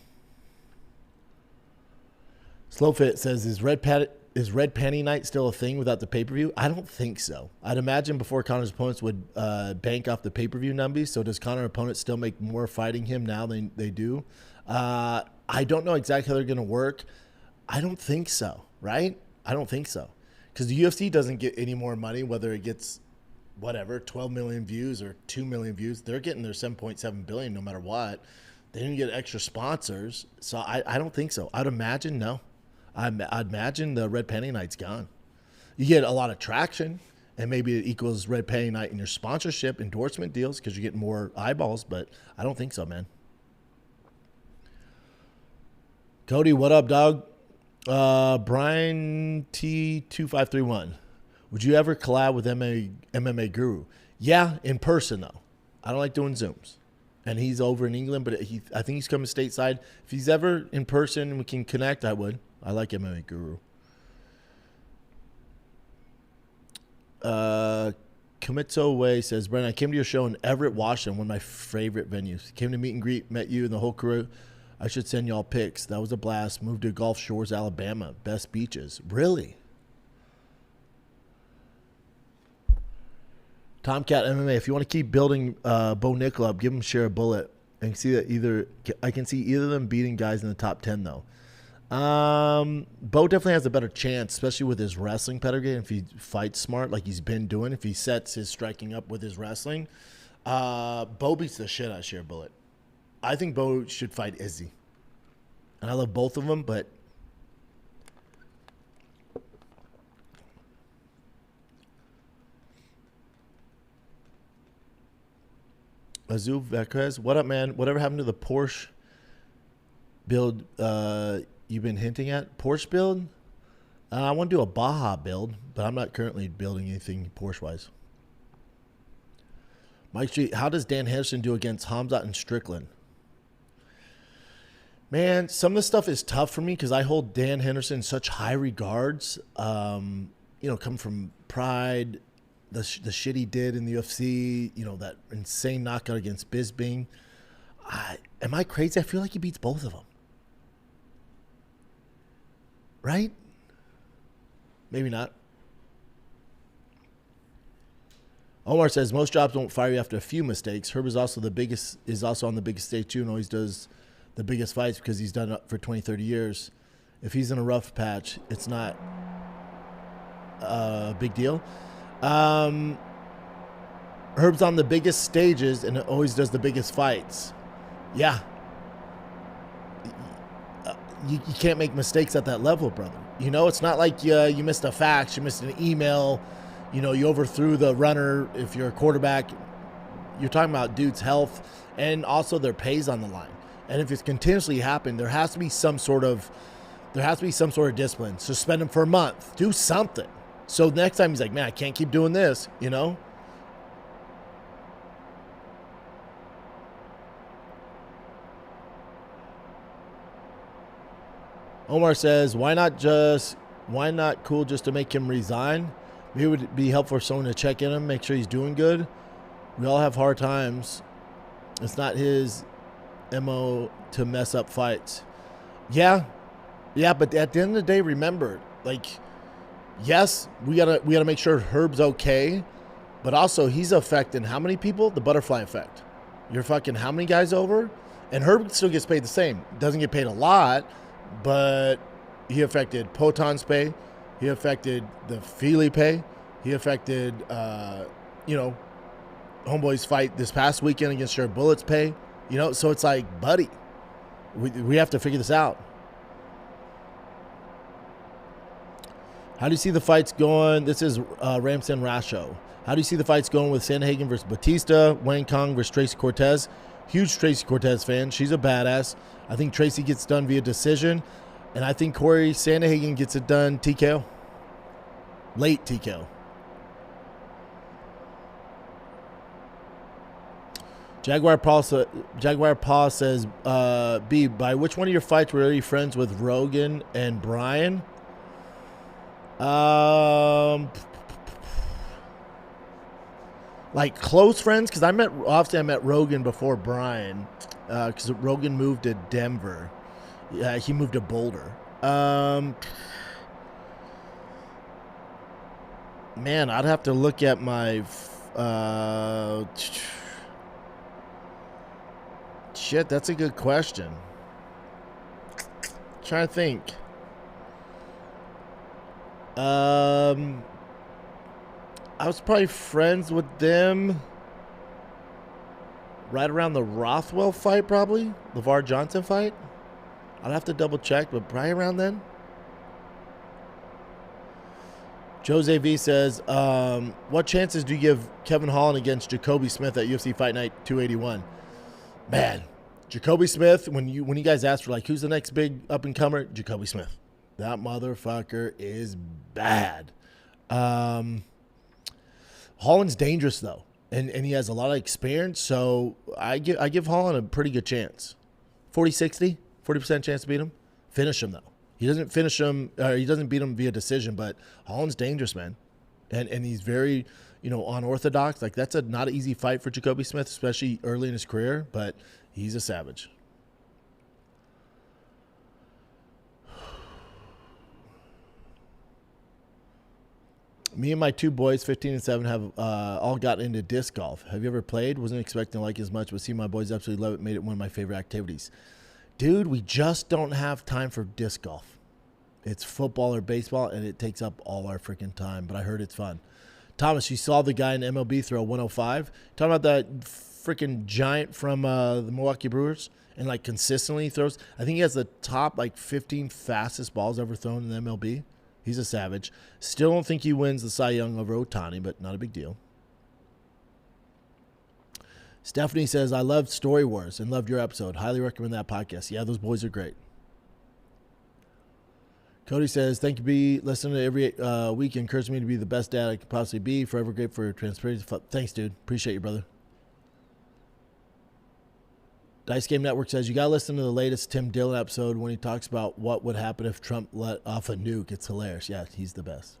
Slowfit says, is red panty night still a thing without the pay-per-view? I don't think so. I'd imagine before Conor's opponents would bank off the pay-per-view numbies. So does Conor opponents still make more fighting him now than they do? I don't know exactly how they're going to work. I don't think so, right? I don't think so. Because the UFC doesn't get any more money, whether it gets, 12 million views or 2 million views. They're getting their 7.7 billion no matter what. They didn't get extra sponsors. So I don't think so. I'd imagine no. I'd imagine the red panty night's gone. You get a lot of traction, and maybe it equals red panty night in your sponsorship endorsement deals because you're getting more eyeballs, but I don't think so, man. Cody, what up, dog? Brian T2531. Would you ever collab with MMA Guru? Yeah, in person, though. I don't like doing Zooms. And he's over in England, but I think he's coming stateside. If he's ever in person and we can connect, I would. I like MMA Guru. Komitsu Way says, Brandon, I came to your show in Everett, Washington, one of my favorite venues. Came to meet and greet, met you and the whole crew. I should send y'all pics. That was a blast. Moved to Gulf Shores, Alabama. Best beaches. Really? Tomcat MMA. If you want to keep building Bo Nickel up, give him Share a Bullet. I can see either of them beating guys in the top 10 though. Bo definitely has a better chance, especially with his wrestling pedigree. If he fights smart, like he's been doing, if he sets his striking up with his wrestling, Bo beats the shit out of Share Bullet. I think Bo should fight Izzy, and I love both of them, but Azul Vecres, what up, man? Whatever happened to the Porsche build you've been hinting at? Porsche build? I want to do a Baja build, but I'm not currently building anything Porsche-wise. Mike Street, how does Dan Henderson do against Khamzat and Strickland? Man, some of the stuff is tough for me because I hold Dan Henderson in such high regards. Come from Pride, the shit he did in the UFC, that insane knockout against Bisping. Am I crazy? I feel like he beats both of them. Right? Maybe not. Omar says most jobs won't fire you after a few mistakes. Herb is also on the biggest stage too, and always does the biggest fights because he's done it for 20, 30 years. If he's in a rough patch, it's not a big deal. Herb's on the biggest stages and always does the biggest fights. Yeah. You can't make mistakes at that level, brother. You know, it's not like you missed a fax, you missed an email, you know, you overthrew the runner. If you're a quarterback, you're talking about dudes' health and also their pay's on the line. And if it's continuously happening, there has to be some sort of discipline. Suspend him for a month. Do something. So next time he's like, man, I can't keep doing this, you know? Omar says, why not cool just to make him resign? Maybe it would be helpful for someone to check in him, make sure he's doing good. We all have hard times. It's not his MO to mess up fights. Yeah, but at the end of the day, remember, like, yes, we gotta make sure Herb's okay, but also he's affecting how many people? The butterfly effect. You're fucking how many guys over? And Herb still gets paid the same. Doesn't get paid a lot, but he affected Poton's pay. He affected the Feely pay. He affected, Homeboy's fight this past weekend against Sure Bullets pay. You know, so it's like, buddy, we have to figure this out. How do you see the fights going? This is Ramson Rasho. How do you see the fights going with Sandhagen versus Bautista, Wayne Kong versus Tracy Cortez? Huge Tracy Cortez fan. She's a badass. I think Tracy gets done via decision. And I think Cory Sandhagen gets it done TKO. Late TKO. Jaguar Paul says, B, by which one of your fights were you friends with Rogan and Brian? Like close friends, because I met Rogan before Brian, because Rogan moved to Denver. Yeah, he moved to Boulder. Man, I'd have to look at my shit. That's a good question. Trying to think. I was probably friends with them right around the Rothwell fight, probably. LeVar Johnson fight. I'd have to double check, but probably around then. Jose V says, what chances do you give Kevin Holland against Jacoby Smith at UFC Fight Night 281? Man, Jacoby Smith, when you guys asked for, like, who's the next big up-and-comer? Jacoby Smith. That motherfucker is bad. Holland's dangerous, though, and he has a lot of experience, so I give Holland a pretty good chance. 40-60, 40% chance to beat him. Finish him, though. He doesn't finish him, he doesn't beat him via decision, but Holland's dangerous, man. And he's very, unorthodox. Like, that's not an easy fight for Jacoby Smith, especially early in his career, but he's a savage. Me and my two boys, 15 and 7, have all gotten into disc golf. Have you ever played? Wasn't expecting to like it as much, but see my boys absolutely love it. Made it one of my favorite activities. Dude, we just don't have time for disc golf. It's football or baseball, and it takes up all our freaking time, but I heard it's fun. Thomas, you saw the guy in MLB throw 105? Talking about that freaking giant from the Milwaukee Brewers, and, like, consistently throws. I think he has the top, 15 fastest balls ever thrown in the MLB. He's a savage. Still don't think he wins the Cy Young over Ohtani, but not a big deal. Stephanie says, I loved Story Wars and loved your episode. Highly recommend that podcast. Yeah, those boys are great. Cody says, thank you, B. Listening to every week encourages me to be the best dad I could possibly be. Forever grateful for your transparency. Thanks, dude. Appreciate you, brother. Dice Game Network says, you got to listen to the latest Tim Dillon episode when he talks about what would happen if Trump let off a nuke. It's hilarious. Yeah, he's the best.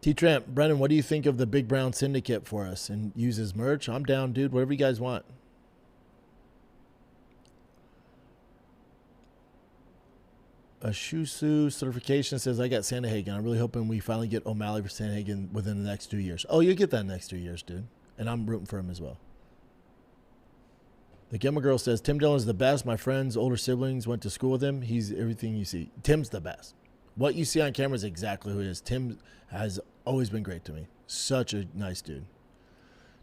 T-Tramp, Brennan, what do you think of the Big Brown Syndicate for us and uses merch? I'm down, dude. Whatever you guys want. A Shusu certification says, I got Sandhagen. I'm really hoping we finally get O'Malley for Sandhagen within the next 2 years. Oh, you'll get that in the next 2 years, dude. And I'm rooting for him as well. The Gemma Girl says, Tim Dillon is the best. My friends, older siblings went to school with him. He's everything you see. Tim's the best. What you see on camera is exactly who he is. Tim has always been great to me. Such a nice dude.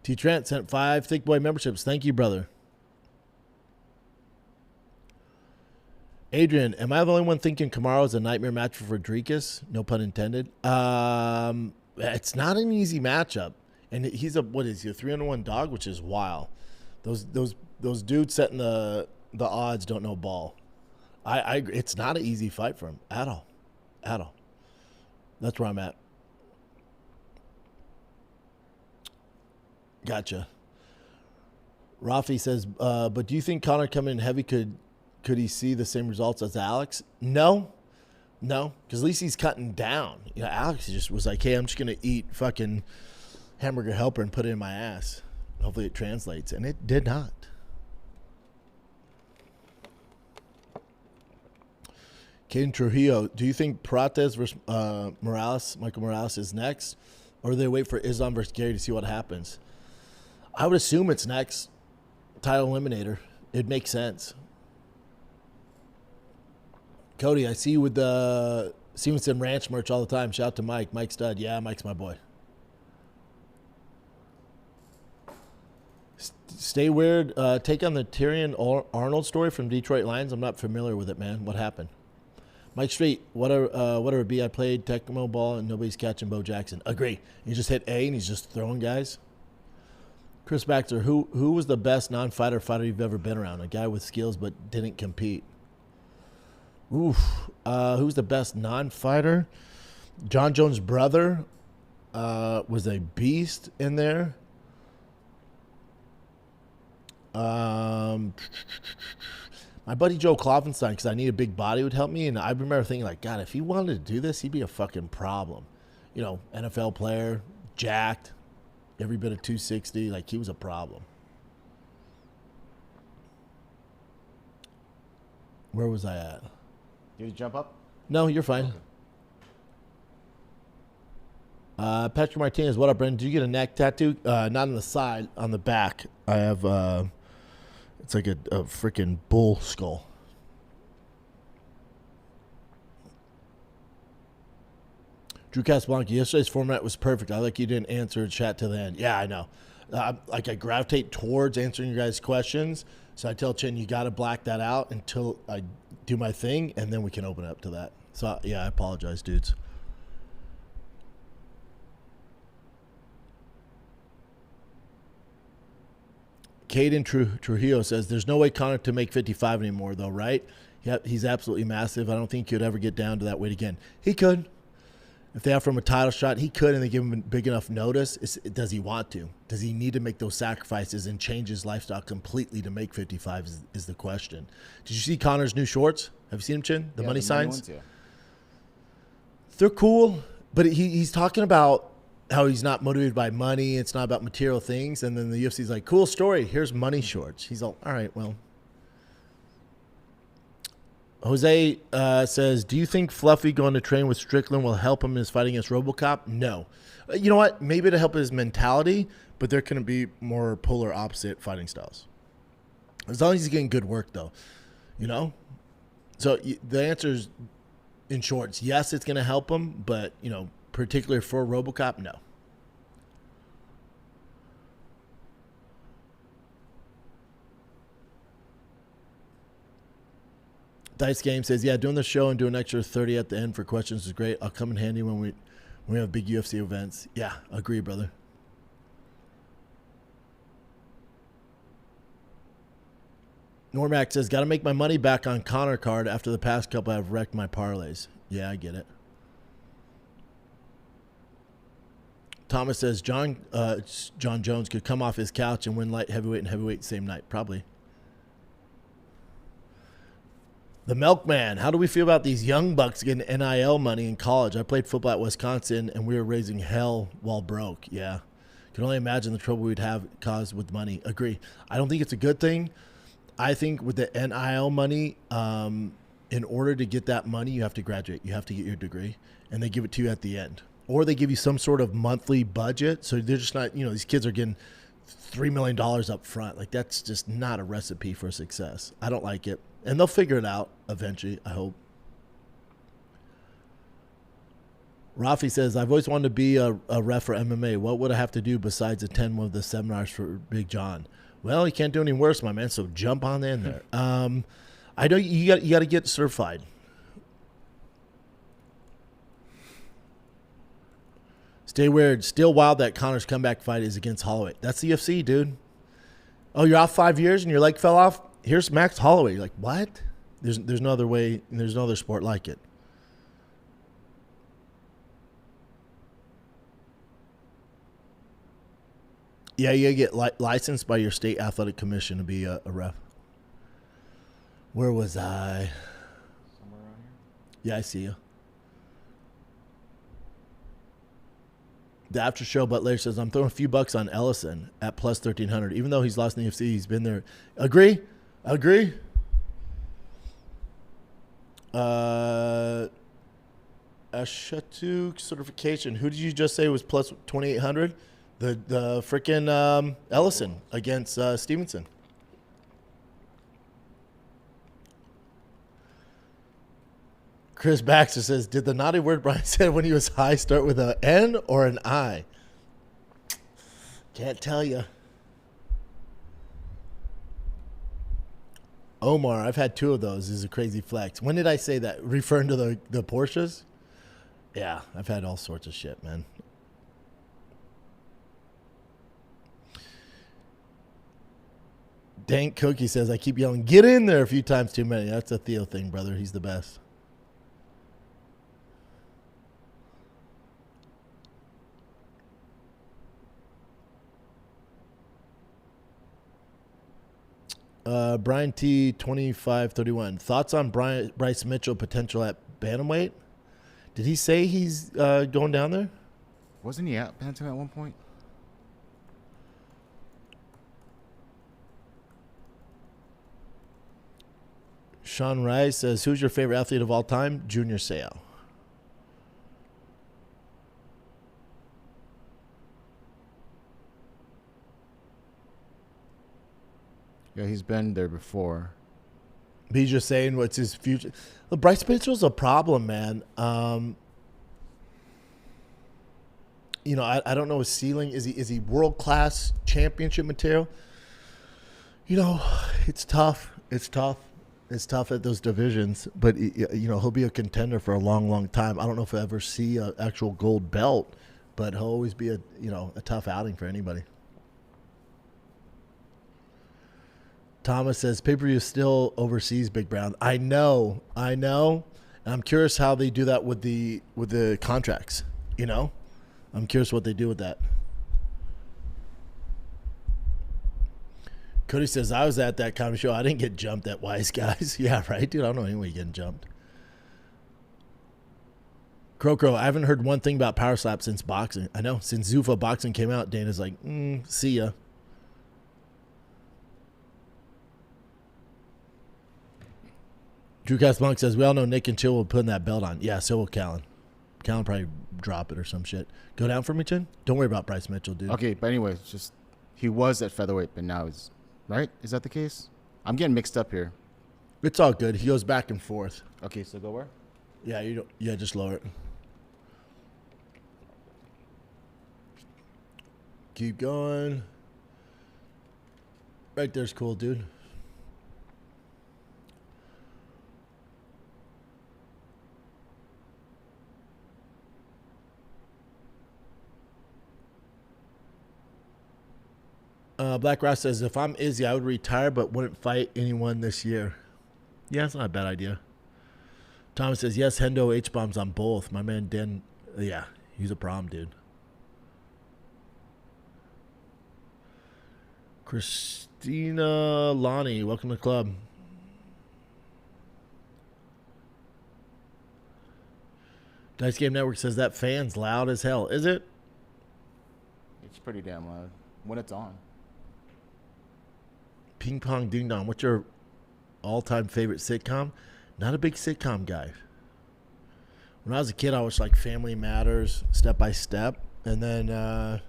T. Trent sent 5 Thick Boy memberships. Thank you, brother. Adrian, am I the only one thinking Kamaru is a nightmare match for Rodriguez? No pun intended. It's not an easy matchup. And he's a 3-1 dog, which is wild. Those dudes setting the odds don't know ball. I agree. It's not an easy fight for him at all. At all. That's where I'm at. Gotcha. Rafi says, but do you think Conor coming in heavy could he see the same results as Alex? No, because at least he's cutting down. Alex just was like, hey, I'm just gonna eat fucking hamburger helper and put it in my ass. Hopefully it translates, and it did not. Caden Trujillo, do you think Prates versus Michael Morales is next, or do they wait for Islam versus Garry to see what happens? I would assume it's next. Title eliminator. It makes sense. Cody, I see you with the Stevenson Ranch merch all the time. Shout out to Mike. Mike Stud. Yeah, Mike's my boy. Stay weird. Take on the Tyrion Arnold story from Detroit Lions. I'm not familiar with it, man. What happened? Mike Street, whatever it be, I played Tecmo Ball and nobody's catching Bo Jackson. Agree. He just hit A and he's just throwing guys. Chris Baxter, who was the best non-fighter fighter you've ever been around? A guy with skills but didn't compete. Oof. Who's the best non-fighter? Jon Jones' brother was a beast in there. My buddy Joe Kloffenstein, because I need a big body, would help me. And I remember thinking, like, God, if he wanted to do this, he'd be a fucking problem. NFL player, jacked, every bit of 260. Like, he was a problem. Where was I at? Did you jump up? No, you're fine. Okay. Patrick Martinez, what up, Brendan? Did you get a neck tattoo? Not on the side, on the back. I have, it's like a freaking bull skull. Drew Casablanca, yesterday's format was perfect. I like you didn't answer chat till the end. Yeah, I know. I gravitate towards answering your guys' questions. So I tell Chin, you got to black that out until I do my thing, and then we can open it up to that. So, yeah, I apologize, dudes. Caden Trujillo says, there's no way Conor to make 55 anymore, though, right? He's absolutely massive. I don't think he would ever get down to that weight again. He could. If they offer him a title shot, he could, and they give him big enough notice. Does he want to? Does he need to make those sacrifices and change his lifestyle completely to make 55 is the question. Did you see Conor's new shorts? Have you seen him, Chin? The money signs? Ones, yeah. They're cool, but he's talking about how he's not motivated by money. It's not about material things. And then the UFC's like, cool story. Here's money shorts. He's all right, well. Jose says, do you think Fluffy going to train with Strickland will help him in his fight against RoboCop? No. You know what? Maybe to help his mentality, but they're going to be more polar opposite fighting styles. As long as he's getting good work, though. So the answer is, in shorts, yes, it's going to help him, but, particularly for RoboCop, no. Dice Game says, yeah, doing the show and doing an extra 30 at the end for questions is great. I'll come in handy when we have big UFC events. Yeah, agree, brother. Normac says, got to make my money back on Conor card after the past couple I've wrecked my parlays. Yeah, I get it. Thomas says, Jon Jones could come off his couch and win light heavyweight and heavyweight the same night. Probably. The Milkman, how do we feel about these young bucks getting NIL money in college? I played football at Wisconsin, and we were raising hell while broke. Yeah. Can only imagine the trouble we'd have caused with money. Agree. I don't think it's a good thing. I think with the NIL money, in order to get that money, you have to graduate. You have to get your degree, and they give it to you at the end. Or they give you some sort of monthly budget, so they're just not, these kids are getting $3 million up front. Like, that's just not a recipe for success. I don't like it. And they'll figure it out eventually, I hope. Rafi says, I've always wanted to be a ref for MMA. What would I have to do besides attend one of the seminars for Big John? Well, you can't do any worse, my man, so jump on in there. I know you got to get certified. Stay weird. Still wild that Conor's comeback fight is against Holloway. That's the UFC, dude. Oh, you're off 5 years and your leg fell off? Here's Max Holloway. You're like, what? There's no other way. There's no other sport like it. Yeah, you get licensed by your state athletic commission to be a ref. Where was I? Somewhere around here. Yeah, I see you. The after show, but later says, I'm throwing a few bucks on Ellison at plus 1,300. Even though he's lost in the UFC, he's been there. Agree? Ashatuk certification. Who did you just say was plus 2,800? The freaking Ellison against Stevenson. Chris Baxter says, did the naughty word Brian said when he was high start with an N or an I? Can't tell you. Omar, I've had 2 of those. This is a crazy flex. When did I say that? Referring to the Porsches? Yeah, I've had all sorts of shit, man. Dank Cookie says, I keep yelling, get in there a few times too many. That's a Theo thing, brother. He's the best. Brian T 2531. Thoughts on Bryce Mitchell potential at bantamweight? Did he say he's going down there? Wasn't he at bantam at one point? Sean Rice says, who's your favorite athlete of all time? Junior Seau. Yeah, he's been there before. He's just saying what's his future. Well, Bryce Mitchell's a problem, man. You know, I don't know his ceiling. Is he world-class championship material? You know, it's tough. It's tough at those divisions. But, you know, he'll be a contender for a long, long time. I don't know if I'll ever see an actual gold belt, but he'll always be a tough outing for anybody. Thomas says, pay-per-view is still overseas, Big Brown. I know. And I'm curious how they do that with the contracts, you know? I'm curious what they do with that. Cody says, I was at that comedy show. I didn't get jumped at Wise Guys. Yeah, right, dude? I don't know anybody getting jumped. Crow, I haven't heard one thing about Power Slap since boxing. I know. Since Zuffa Boxing came out, Dana's like, see ya. Drewcast Monk says, we all know Nick and Chill will put that belt on. Yeah, so will Callan. Callan probably drop it or some shit. Go down for me, Chin? Don't worry about Bryce Mitchell, dude. Okay, but anyways, just he was at featherweight, but now he's right. Is that the case? I'm getting mixed up here. It's all good. He goes back and forth. Okay, so go where? Yeah, you don't. Yeah, just lower it. Keep going. Right there's cool, dude. Black Ross says, if I'm Izzy, I would retire but wouldn't fight anyone this year. Yeah, it's not a bad idea. Thomas says, yes, Hendo H-bombs on both. My man Den, yeah, he's a problem, dude. Christina Lonnie, welcome to the club. Dice Game Network says that fan's loud as hell. Is it? It's pretty damn loud when it's on. Ping Pong Ding Dong, what's your all-time favorite sitcom? Not a big sitcom guy. When I was a kid, I watched like Family Matters, Step by Step, and then, yeah,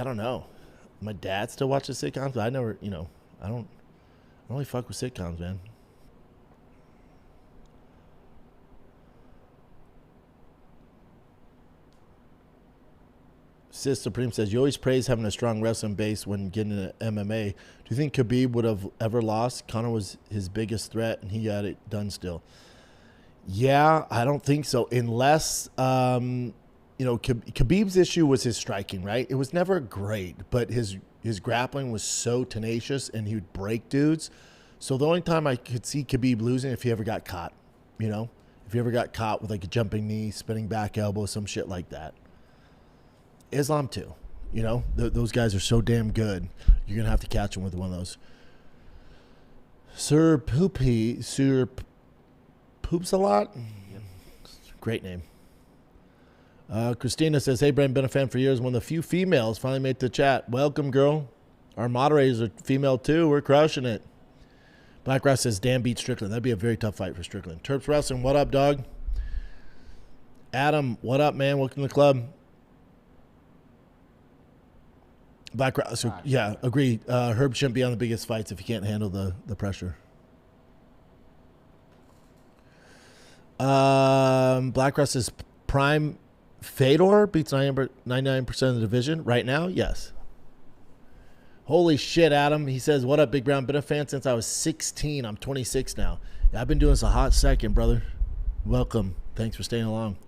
I don't know. My dad still watches sitcoms, but I never, I don't really fuck with sitcoms, man. Sis Supreme says, you always praise having a strong wrestling base when getting into MMA. Do you think Khabib would have ever lost? Conor was his biggest threat, and he got it done still. Yeah, I don't think so. Unless, Khabib's issue was his striking, right? It was never great, but his grappling was so tenacious, and he would break dudes. So the only time I could see Khabib losing if he ever got caught, if he ever got caught with like a jumping knee, spinning back elbow, some shit like that. Islam too, those guys are so damn good. You're going to have to catch him with one of those. Sir Poops a lot. Yep. Great name. Christina says, hey, Brandon, been a fan for years. One of the few females finally made the chat. Welcome, girl. Our moderators are female too. We're crushing it. Black Ross says, Dan beat Strickland. That'd be a very tough fight for Strickland. Terps Wrestling, what up, dog? Adam, what up, man? Welcome to the club. Black Ross, yeah, agree. Herb shouldn't be on the biggest fights if he can't handle the pressure. Black Ross says, Prime Fedor beats 99% of the division right now? Yes. Holy shit, Adam. He says, what up, Big Brown? Been a fan since I was 16. I'm 26 now. Yeah, I've been doing this a hot second, brother. Welcome. Thanks for staying along.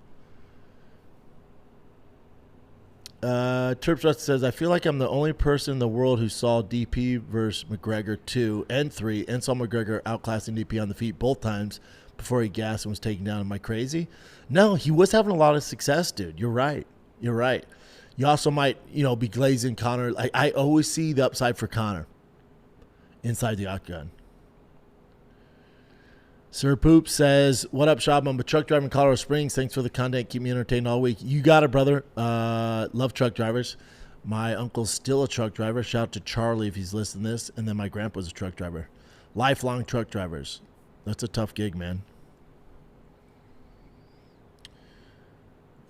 Terps Rust says, I feel like I'm the only person in the world who saw DP versus McGregor 2 and 3 and saw McGregor outclassing DP on the feet both times before he gassed and was taken down. Am I crazy? No, he was having a lot of success, dude. You're right. You also might, be glazing Conor. I always see the upside for Conor inside the octagon. Sir Poop says, what up, Schaub? I'm a truck driver in Colorado Springs. Thanks for the content. Keep me entertained all week. You got it, brother. Love truck drivers. My uncle's still a truck driver. Shout out to Charlie if he's listening to this. And then my grandpa's a truck driver. Lifelong truck drivers. That's a tough gig, man.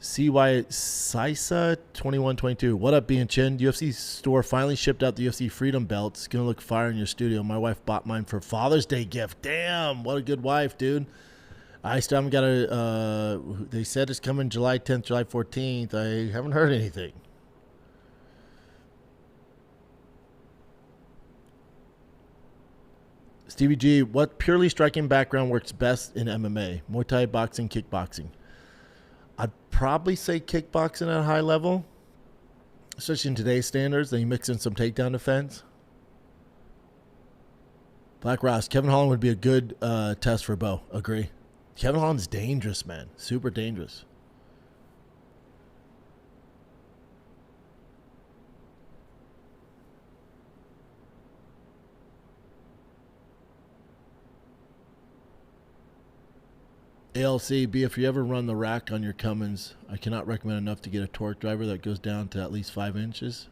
CY Sisa 2122. What up, being Chin? UFC store finally shipped out the UFC Freedom belts. It's gonna look fire in your studio. My wife bought mine for Father's Day gift. Damn, what a good wife, dude. I still haven't got a. They said it's coming July 10th, July 14th. I haven't heard anything. Stevie G, what purely striking background works best in MMA? Muay Thai, boxing, kickboxing. I'd probably say kickboxing at a high level, especially in today's standards. Then you mix in some takedown defense. Black Ross, Kevin Holland would be a good test for Bo. Agree. Kevin Holland's dangerous, man. Super dangerous. ALC, B, if you ever run the rack on your Cummins, I cannot recommend enough to get a torque driver that goes down to at least 5 inches.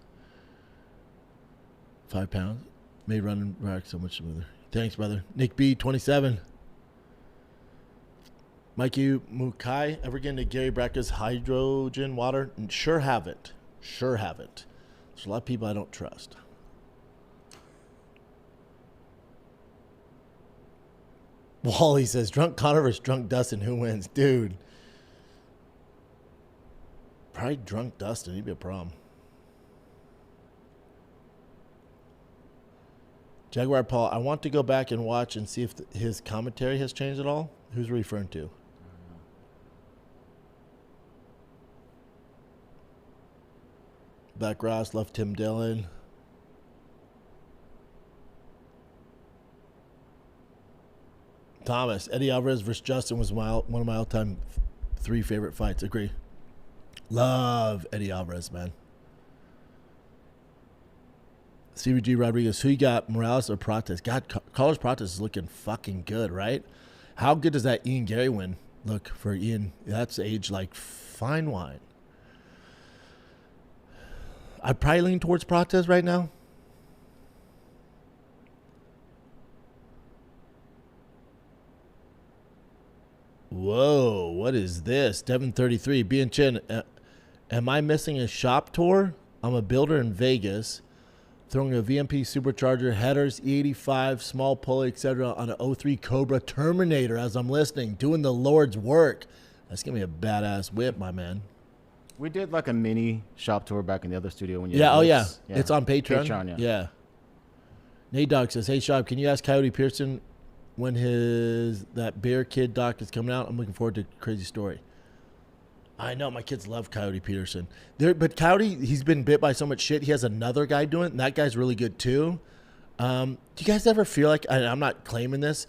5 pounds. Made running rack so much smoother. Thanks, brother. Nick B, 27. Mikey Mukai, ever get into Gary Bracca's hydrogen water? Sure haven't. There's a lot of people I don't trust. Wally says, drunk Conor versus drunk Dustin. Who wins? Dude. Probably drunk Dustin. He'd be a problem. Jaguar Paul, I want to go back and watch and see if his commentary has changed at all. Who's referring to? Black Ross, left Tim Dillon. Thomas, Eddie Alvarez versus Justin was one of my all-time 3 favorite fights. Agree. Love Eddie Alvarez, man. Stevie G. Rodriguez, who you got, Morales or Prates? God, Carlos Prates is looking fucking good, right? How good does that Ian Garry win look for Ian? That's aged like fine wine. I'd probably lean towards Prates right now. Whoa, what is this? Devin 33, being Chin. Am I missing a shop tour? I'm a builder in Vegas, throwing a VMP supercharger, headers, E85, small pulley, etc. on an 03 Cobra Terminator as I'm listening, doing the Lord's work. That's going to be a badass whip, my man. We did like a mini shop tour back in the other studio when you. Yeah. had Oh yeah. this. It's on Patreon. Patreon, yeah. Yeah. Nate Dog says, "Hey Schaub, can you ask Coyote Pearson when that Bear Kid doc is coming out? I'm looking forward to Crazy Story." I know my kids love Coyote Peterson. But Coyote, he's been bit by so much shit. He has another guy doing it, and that guy's really good too. Do you guys ever feel like, I'm not claiming this,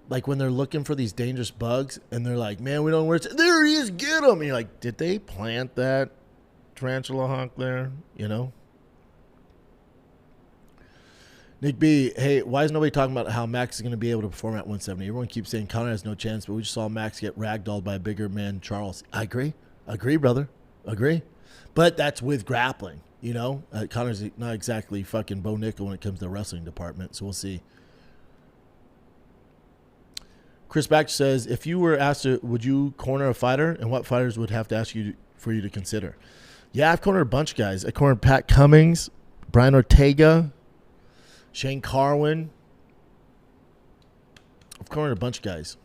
like when they're looking for these dangerous bugs and they're like, man, we don't know where it's, there he is, get him. And you're like, did they plant that tarantula hawk there? You know? Nick B, hey, why is nobody talking about how Max is going to be able to perform at 170? Everyone keeps saying Conor has no chance, but we just saw Max get ragdolled by a bigger man, Charles. I agree. Agree, brother. Agree. But that's with grappling, you know? Conor's not exactly fucking Bo Nickel when it comes to the wrestling department, so we'll see. Chris Back says, if you were asked to, would you corner a fighter, and what fighters would have to ask you for you to consider? Yeah, I've cornered a bunch of guys. I cornered Pat Cummings, Brian Ortega, Shane Carwin. I've cornered a bunch of guys.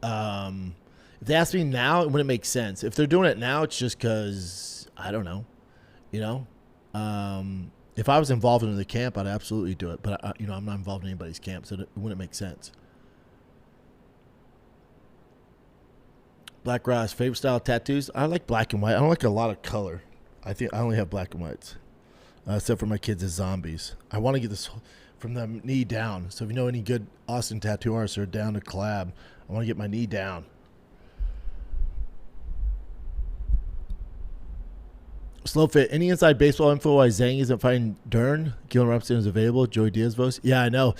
If they ask me now, it wouldn't make sense. If they're doing it now, it's just because, I don't know. You know? If I was involved in the camp, I'd absolutely do it. But, I'm not involved in anybody's camp, so it wouldn't make sense. Black Ross, favorite style of tattoos? I like black and white. I don't like a lot of color. I think I only have black and whites. Except for my kids as zombies. I want to get this from the knee down. So if you know any good Austin tattoo artists are down to collab, I want to get my knee down. Slow Fit, any inside baseball info why Zhang isn't fighting Dern? Gillen Robinson is available. Joey Diaz votes. Yeah, I know.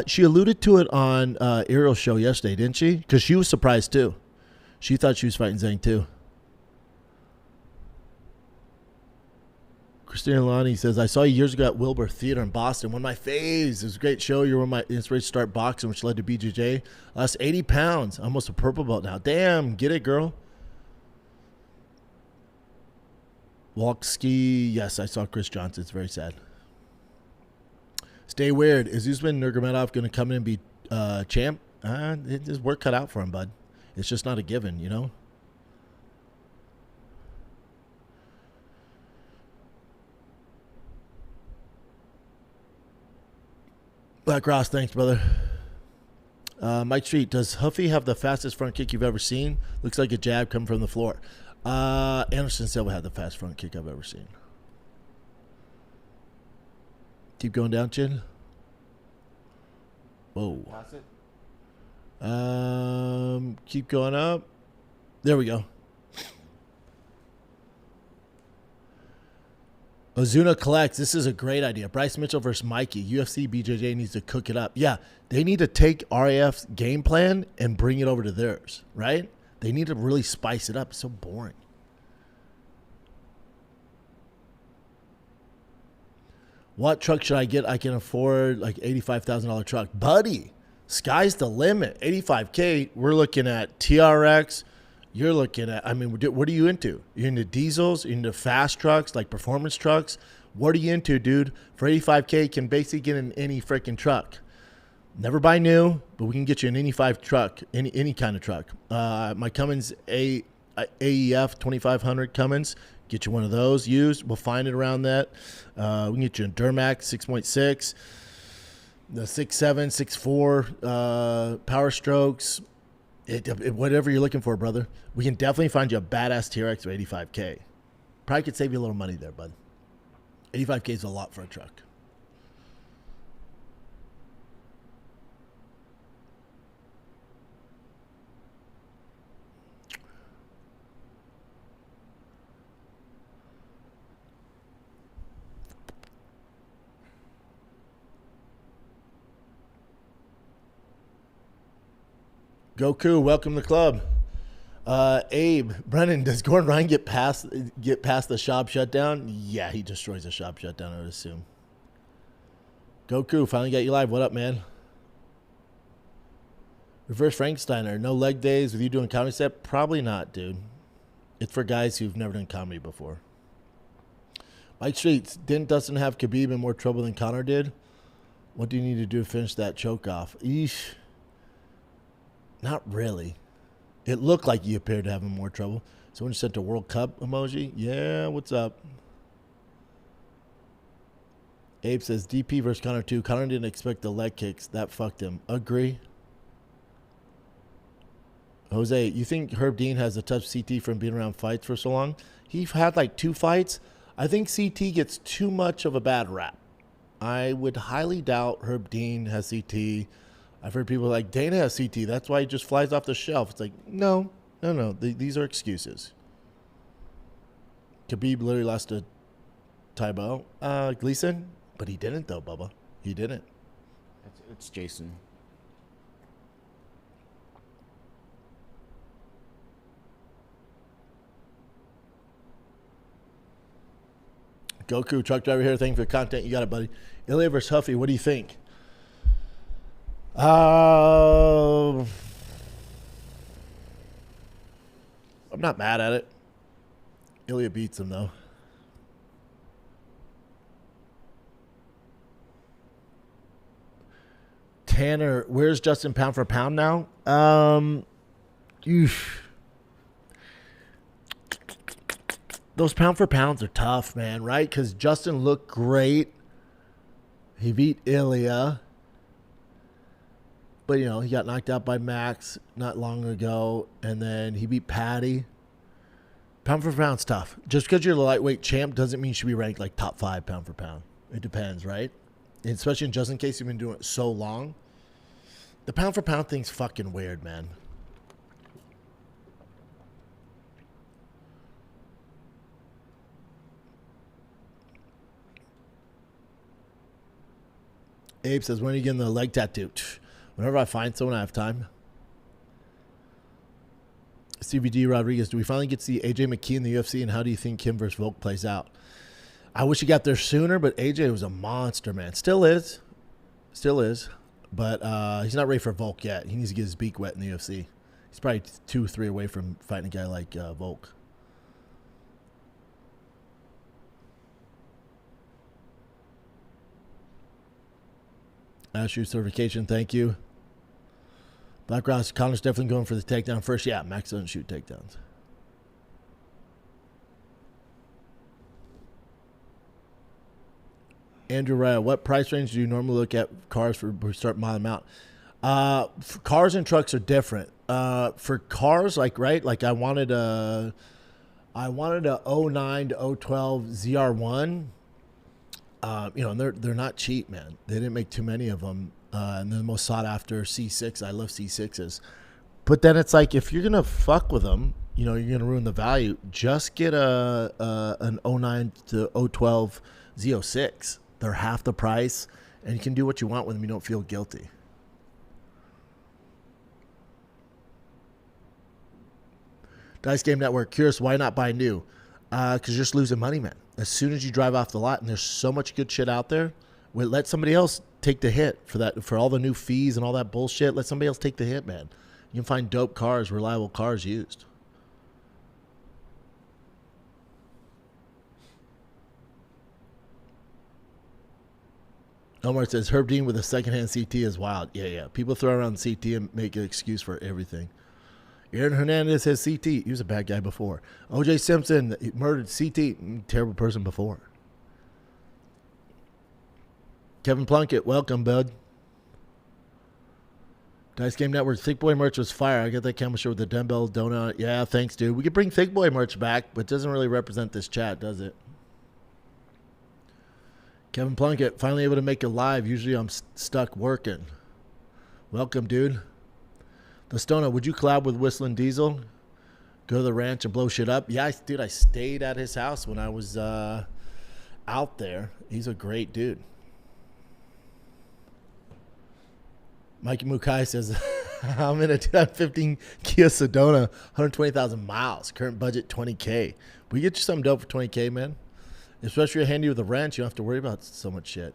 She alluded to it on Ariel's show yesterday, didn't she? Because she was surprised too. She thought she was fighting Zhang too. Christina Lonnie says, I saw you years ago at Wilbur Theater in Boston. One of my faves. It was a great show. You were one of my inspiration to start boxing, which led to BJJ. I lost 80 pounds. Almost a purple belt now. Damn, get it, girl. Walksky, yes, I saw Chris Johnson. It's very sad. Stay weird. Is Usman Nurmagomedov going to come in and be champ? His work cut out for him, bud. It's just not a given, you know? Black Ross, thanks, brother. Mike Street, does Huffy have the fastest front kick you've ever seen? Looks like a jab coming from the floor. Anderson Silva had the fastest front kick I've ever seen. Keep going down, Chin. Whoa. Pass it. Keep going up. There we go. Ozuna collects. This is a great idea. Bryce Mitchell versus Mikey. UFC BJJ needs to cook it up. Yeah, they need to take RAF's game plan and bring it over to theirs, right? They need to really spice it up. It's so boring. What truck should I get? I can afford like $85,000 truck. Buddy, sky's the limit. $85K, we're looking at TRX. You're looking at, what are you into? You're into diesels? You're into fast trucks, like performance trucks? What are you into, dude? For $85K, you can basically get in any freaking truck. Never buy new, but we can get you an any 5 truck, any kind of truck. My Cummins AEF 2500 Cummins, get you one of those used. We'll find it around that. We can get you a Duramax 6.6, the 6.7, 6.4 Power Strokes. Whatever you're looking for, brother. We can definitely find you a badass TRX for $85K. Probably could save you a little money there, bud. $85K is a lot for a truck. Goku, welcome to the club. Abe, Brennan, does Gordon Ryan get past the Schaub shutdown? Yeah, he destroys the Schaub shutdown, I would assume. Goku, finally got you live. What up, man? Reverse Frankensteiner, no leg days with you doing comedy set? Probably not, dude. It's for guys who've never done comedy before. Mike Streets, didn't Dustin have Khabib in more trouble than Conor did? What do you need to do to finish that choke off? Eesh. Not really. It looked like you appeared to have him more trouble. Someone sent a World Cup emoji. Yeah, what's up? Abe says DP versus Conor 2. Conor didn't expect the leg kicks. That fucked him. Agree. Jose, you think Herb Dean has a tough CT from being around fights for so long? He had like 2 fights. I think CT gets too much of a bad rap. I would highly doubt Herb Dean has CT. I've heard people like, Dana has CT. That's why he just flies off the shelf. It's like, no. These are excuses. Khabib literally lost to Tybo. Gleason? But he didn't, though, Bubba. He didn't. It's Jason. Goku, truck driver here. Thank you for the content. You got it, buddy. Ilya versus Huffy. What do you think? I'm not mad at it. Ilya beats him, though. Tanner, where's Justin pound for pound now? Those pound for pounds are tough, man, right? Because Justin looked great. He beat Ilya. But, you know, he got knocked out by Max not long ago. And then he beat Paddy. Pound for pound's tough. Just because you're the lightweight champ doesn't mean you should be ranked like top 5 pound for pound. It depends, right? And especially in Justin's case, you've been doing it so long. The pound for pound thing's fucking weird, man. Abe says, when are you getting the leg tattoo? Whenever I find someone, I have time. CVD Rodriguez, do we finally get to see AJ McKee in the UFC, and how do you think him versus Volk plays out? I wish he got there sooner, but AJ was a monster, man. Still is. But he's not ready for Volk yet. He needs to get his beak wet in the UFC. He's probably 2-3 away from fighting a guy like Volk. Shoot certification, thank you. Black Ross, Connor's definitely going for the takedown first. Yeah, Max doesn't shoot takedowns. Andrew Raya, what price range do you normally look at cars for start miling them out? For cars and trucks are different. For cars, like I wanted a 09 to 012 ZR1. And they're not cheap, man. They didn't make too many of them. And they're the most sought after C6. I love C6s. But then it's like, if you're going to fuck with them, you're going to ruin the value. Just get an 09 to 012 Z06. They're half the price, and you can do what you want with them. You don't feel guilty. Dice Game Network, curious, why not buy new? Because you're just losing money, man. As soon as you drive off the lot, and there's so much good shit out there, let somebody else take the hit for all the new fees and all that bullshit. Let somebody else take the hit, man. You can find dope cars, reliable cars used. Omar says, Herb Dean with a secondhand CT is wild. Yeah. People throw around CT and make an excuse for everything. Aaron Hernandez has CT. He was a bad guy before. O.J. Simpson murdered CT. Terrible person before. Kevin Plunkett, welcome, bud. Dice Game Network, Thick Boy merch was fire. I got that camera shirt with the dumbbell donut on it. Yeah, thanks, dude. We could bring Thick Boy merch back, but it doesn't really represent this chat, does it? Kevin Plunkett, finally able to make it live. Usually I'm stuck working. Welcome, dude. The Stoner, would you collab with Whistling Diesel? Go to the ranch and blow shit up? Yeah, dude, I stayed at his house when I was out there. He's a great dude. Mikey Mukai says, I'm in a 2015 Kia Sedona, 120,000 miles. Current budget, $20K. We get you something dope for $20K, man. Especially if you're handy with a wrench, you don't have to worry about so much shit.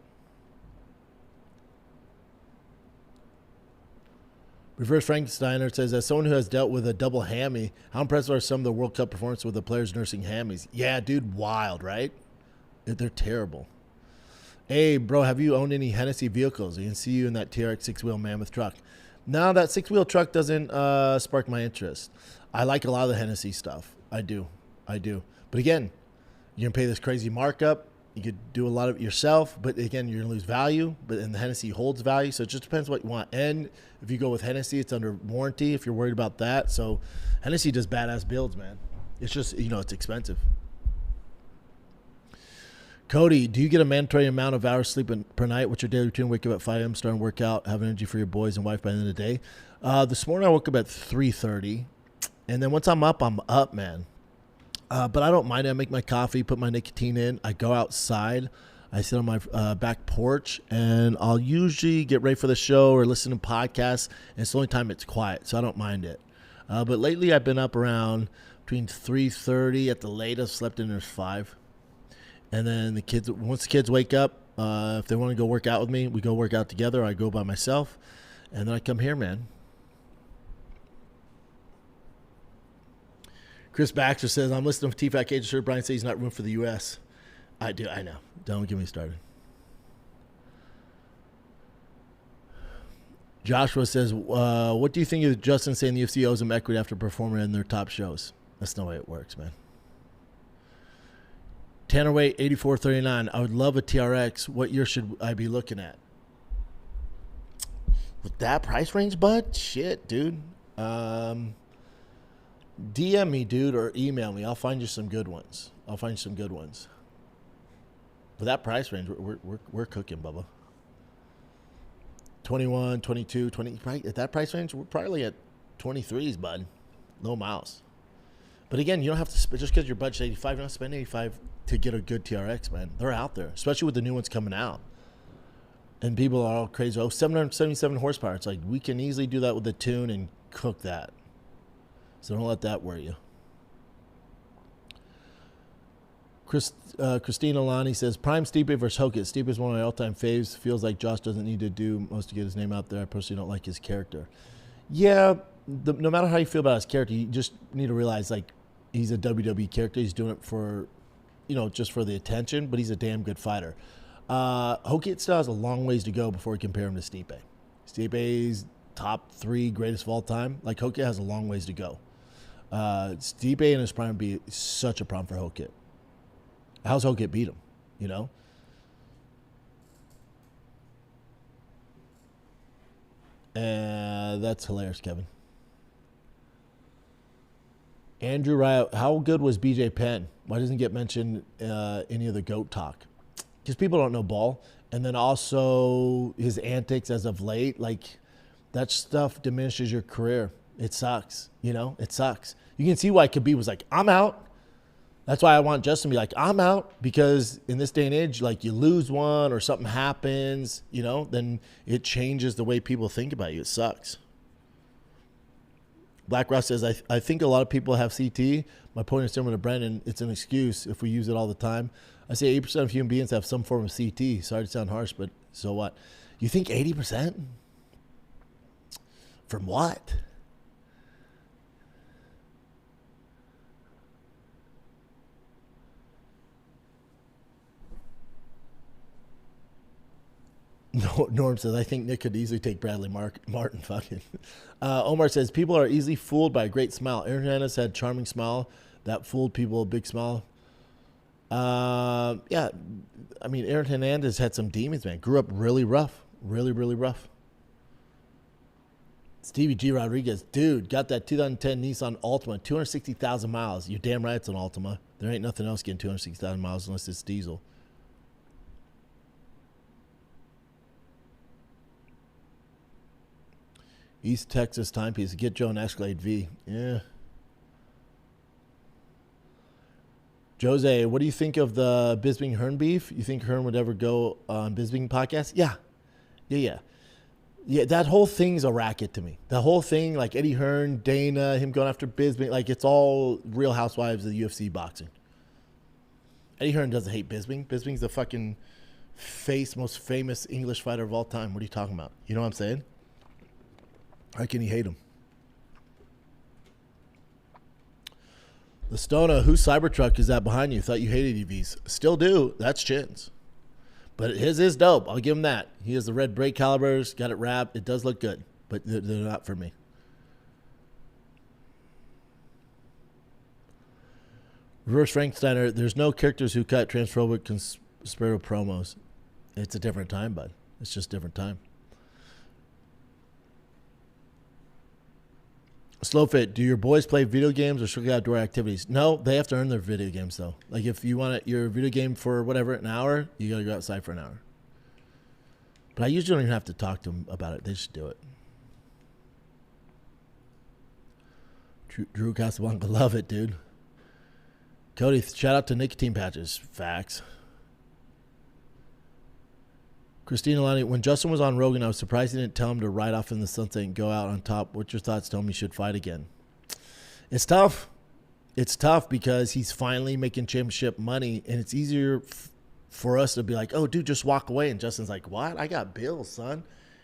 Reverse Frankensteiner says, as someone who has dealt with a double hammy, how impressive are some of the World Cup performances with the players nursing hammies? Yeah, dude, wild, right? They're terrible. Hey, bro, have you owned any Hennessy vehicles? I can see you in that TRX 6-wheel mammoth truck. No, that 6-wheel truck doesn't spark my interest. I like a lot of the Hennessy stuff. I do. But again, you're going to pay this crazy markup. You could do a lot of it yourself, but again, you're going to lose value. But and the Hennessy holds value, so it just depends what you want. And if you go with Hennessy, it's under warranty if you're worried about that. So Hennessy does badass builds, man. It's just, it's expensive. Cody, do you get a mandatory amount of hours sleep per night? What's your daily routine? Wake up at 5 a.m., start and work out, have energy for your boys and wife by the end of the day. This morning I woke up at 3:30, and then once I'm up, man. But I don't mind it. I make my coffee, put my nicotine in. I go outside. I sit on my back porch, and I'll usually get ready for the show or listen to podcasts, and it's the only time it's quiet, so I don't mind it. But lately I've been up around between 3:30 at the latest, slept in at 5. And then once the kids wake up, if they want to go work out with me, we go work out together. I go by myself, and then I come here, man. Chris Baxter says, I'm listening to TFATK. Just heard Brian say he's not room for the U.S. I know. Don't get me started. Joshua says, what do you think of Justin saying the UFC owes him equity after performing in their top shows? That's no way it works, man. Tannerweight 84.39. I would love a TRX. What year should I be looking at? With that price range, bud? Shit, dude. DM me, dude, or email me. I'll find you some good ones. With that price range, we're cooking, Bubba. 21, 22, 20. Right at that price range, we're probably at 23s, bud. Low miles. But again, you don't have to spend, just because your budget's 85, you don't have to spend 85 to get a good TRX, man. They're out there, especially with the new ones coming out. And people are all crazy. 777 horsepower. It's like we can easily do that with the tune and cook that. So don't let that worry you. Christina Lonnie says, Prime Stipe versus Hogan. Stipe is one of my all-time faves. Feels like Josh doesn't need to do most to get his name out there. I personally don't like his character. Yeah, no matter how you feel about his character, you just need to realize, like, he's a WWE character. He's doing it for, just for the attention, but he's a damn good fighter. Hogan still has a long ways to go before we compare him to Stipe. Stipe's top 3 greatest of all time. Like, Hogan has a long ways to go. Stipe in his prime would be such a problem for Hogan. How's Hogan beat him, And that's hilarious, Kevin. Andrew Riot, how good was BJ Penn? Why doesn't he get mentioned any of the GOAT talk? Because people don't know ball. And then also his antics as of late, like that stuff diminishes your career. It sucks, it sucks. You can see why Khabib was like, I'm out. That's why I want Justin to be like, I'm out, because in this day and age, like you lose one or something happens, then it changes the way people think about you. It sucks. Black Ross says, I think a lot of people have CT. My point is similar to Brendan. It's an excuse if we use it all the time. I say 80% of human beings have some form of CT. Sorry to sound harsh, but so what? You think 80%? From what? No, Norm says, I think Nick could easily take Bradley Martin. Fucking. Omar says, people are easily fooled by a great smile. Aaron Hernandez had a charming smile that fooled people, a big smile. Yeah, I mean, Aaron Hernandez had some demons, man. Grew up really rough. Really, really rough. Stevie G. Rodriguez, dude, got that 2010 Nissan Altima, 260,000 miles. You're damn right it's an Altima. There ain't nothing else getting 260,000 miles unless it's diesel. East Texas timepiece. Get Joe an Escalade V. Yeah. Jose, what do you think of the Bisping Hearn beef? You think Hearn would ever go on Bisping podcast? Yeah. Yeah, that whole thing's a racket to me. The whole thing, like Eddie Hearn, Dana, him going after Bisping, like it's all Real Housewives of the UFC boxing. Eddie Hearn doesn't hate Bisping. Bisping's the fucking most famous English fighter of all time. What are you talking about? You know what I'm saying? How can he hate him? The Stona, whose Cybertruck is that behind you? Thought you hated EVs. Still do. That's Chin's. But his is dope. I'll give him that. He has the red brake calibers, got it wrapped. It does look good, but they're not for me. Reverse Franksteiner, there's no characters who cut transphobic conspiratorial promos. It's a different time, bud. It's just a different time. Slowfit, do your boys play video games or strictly outdoor activities? No, they have to earn their video games, though. Like, if you want your video game for whatever, an hour, you got to go outside for an hour. But I usually don't even have to talk to them about it. They just do it. Drew Casablanca, love it, dude. Cody, shout out to nicotine patches. Facts. Christina Lani, when Justin was on Rogan, I was surprised he didn't tell him to ride off in the sunset and go out on top. What's your thoughts? Tell him he should fight again. It's tough. It's tough because he's finally making championship money, and it's easier for us to be like, oh, dude, just walk away. And Justin's like, what? I got bills, son,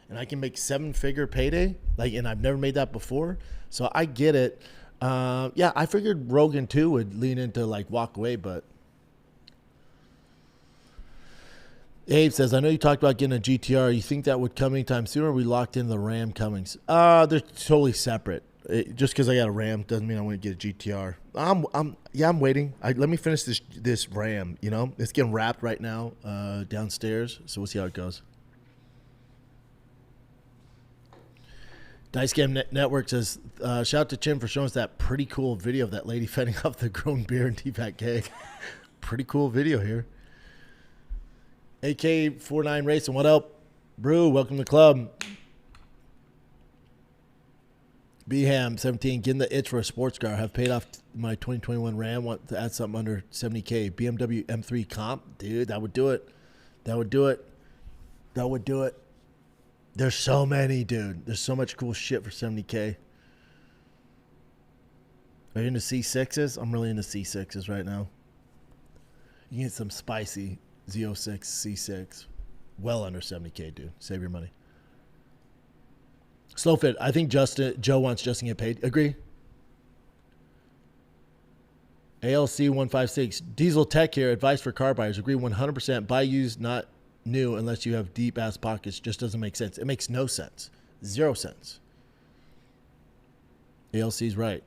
and I can make 7-figure payday. Like, and I've never made that before. So I get it. Yeah, I figured Rogan, too, would lean into, like, walk away, but Abe says, I know you talked about getting a GTR. You think that would come anytime soon, or are we locked in the Ram Cummings? They're totally separate. Just because I got a Ram doesn't mean I want to get a GTR. I'm waiting. Let me finish this Ram, you know? It's getting wrapped right now downstairs, so we'll see how it goes. Dice Game Network says, shout out to Chin for showing us that pretty cool video of that lady fending off the grown beer in TFATK. Pretty cool video here. AK49 Racing, what up? Brew, welcome to the club. Bham17, getting the itch for a sports car. Have paid off my 2021 Ram. Want to add something under 70K. BMW M3 comp. Dude, that would do it. That would do it. That would do it. There's so many, dude. There's so much cool shit for 70K. Are you into C6s? I'm really into C6s right now. You get some spicy Z06 C6. Well under 70K, dude. Save your money. Slowfit, I think Joe wants Justin to get paid. Agree. ALC 156. Diesel Tech here. Advice for car buyers. Agree 100%. Buy used, not new, unless you have deep ass pockets. Just doesn't make sense. It makes no sense. 0 cents. ALC's right.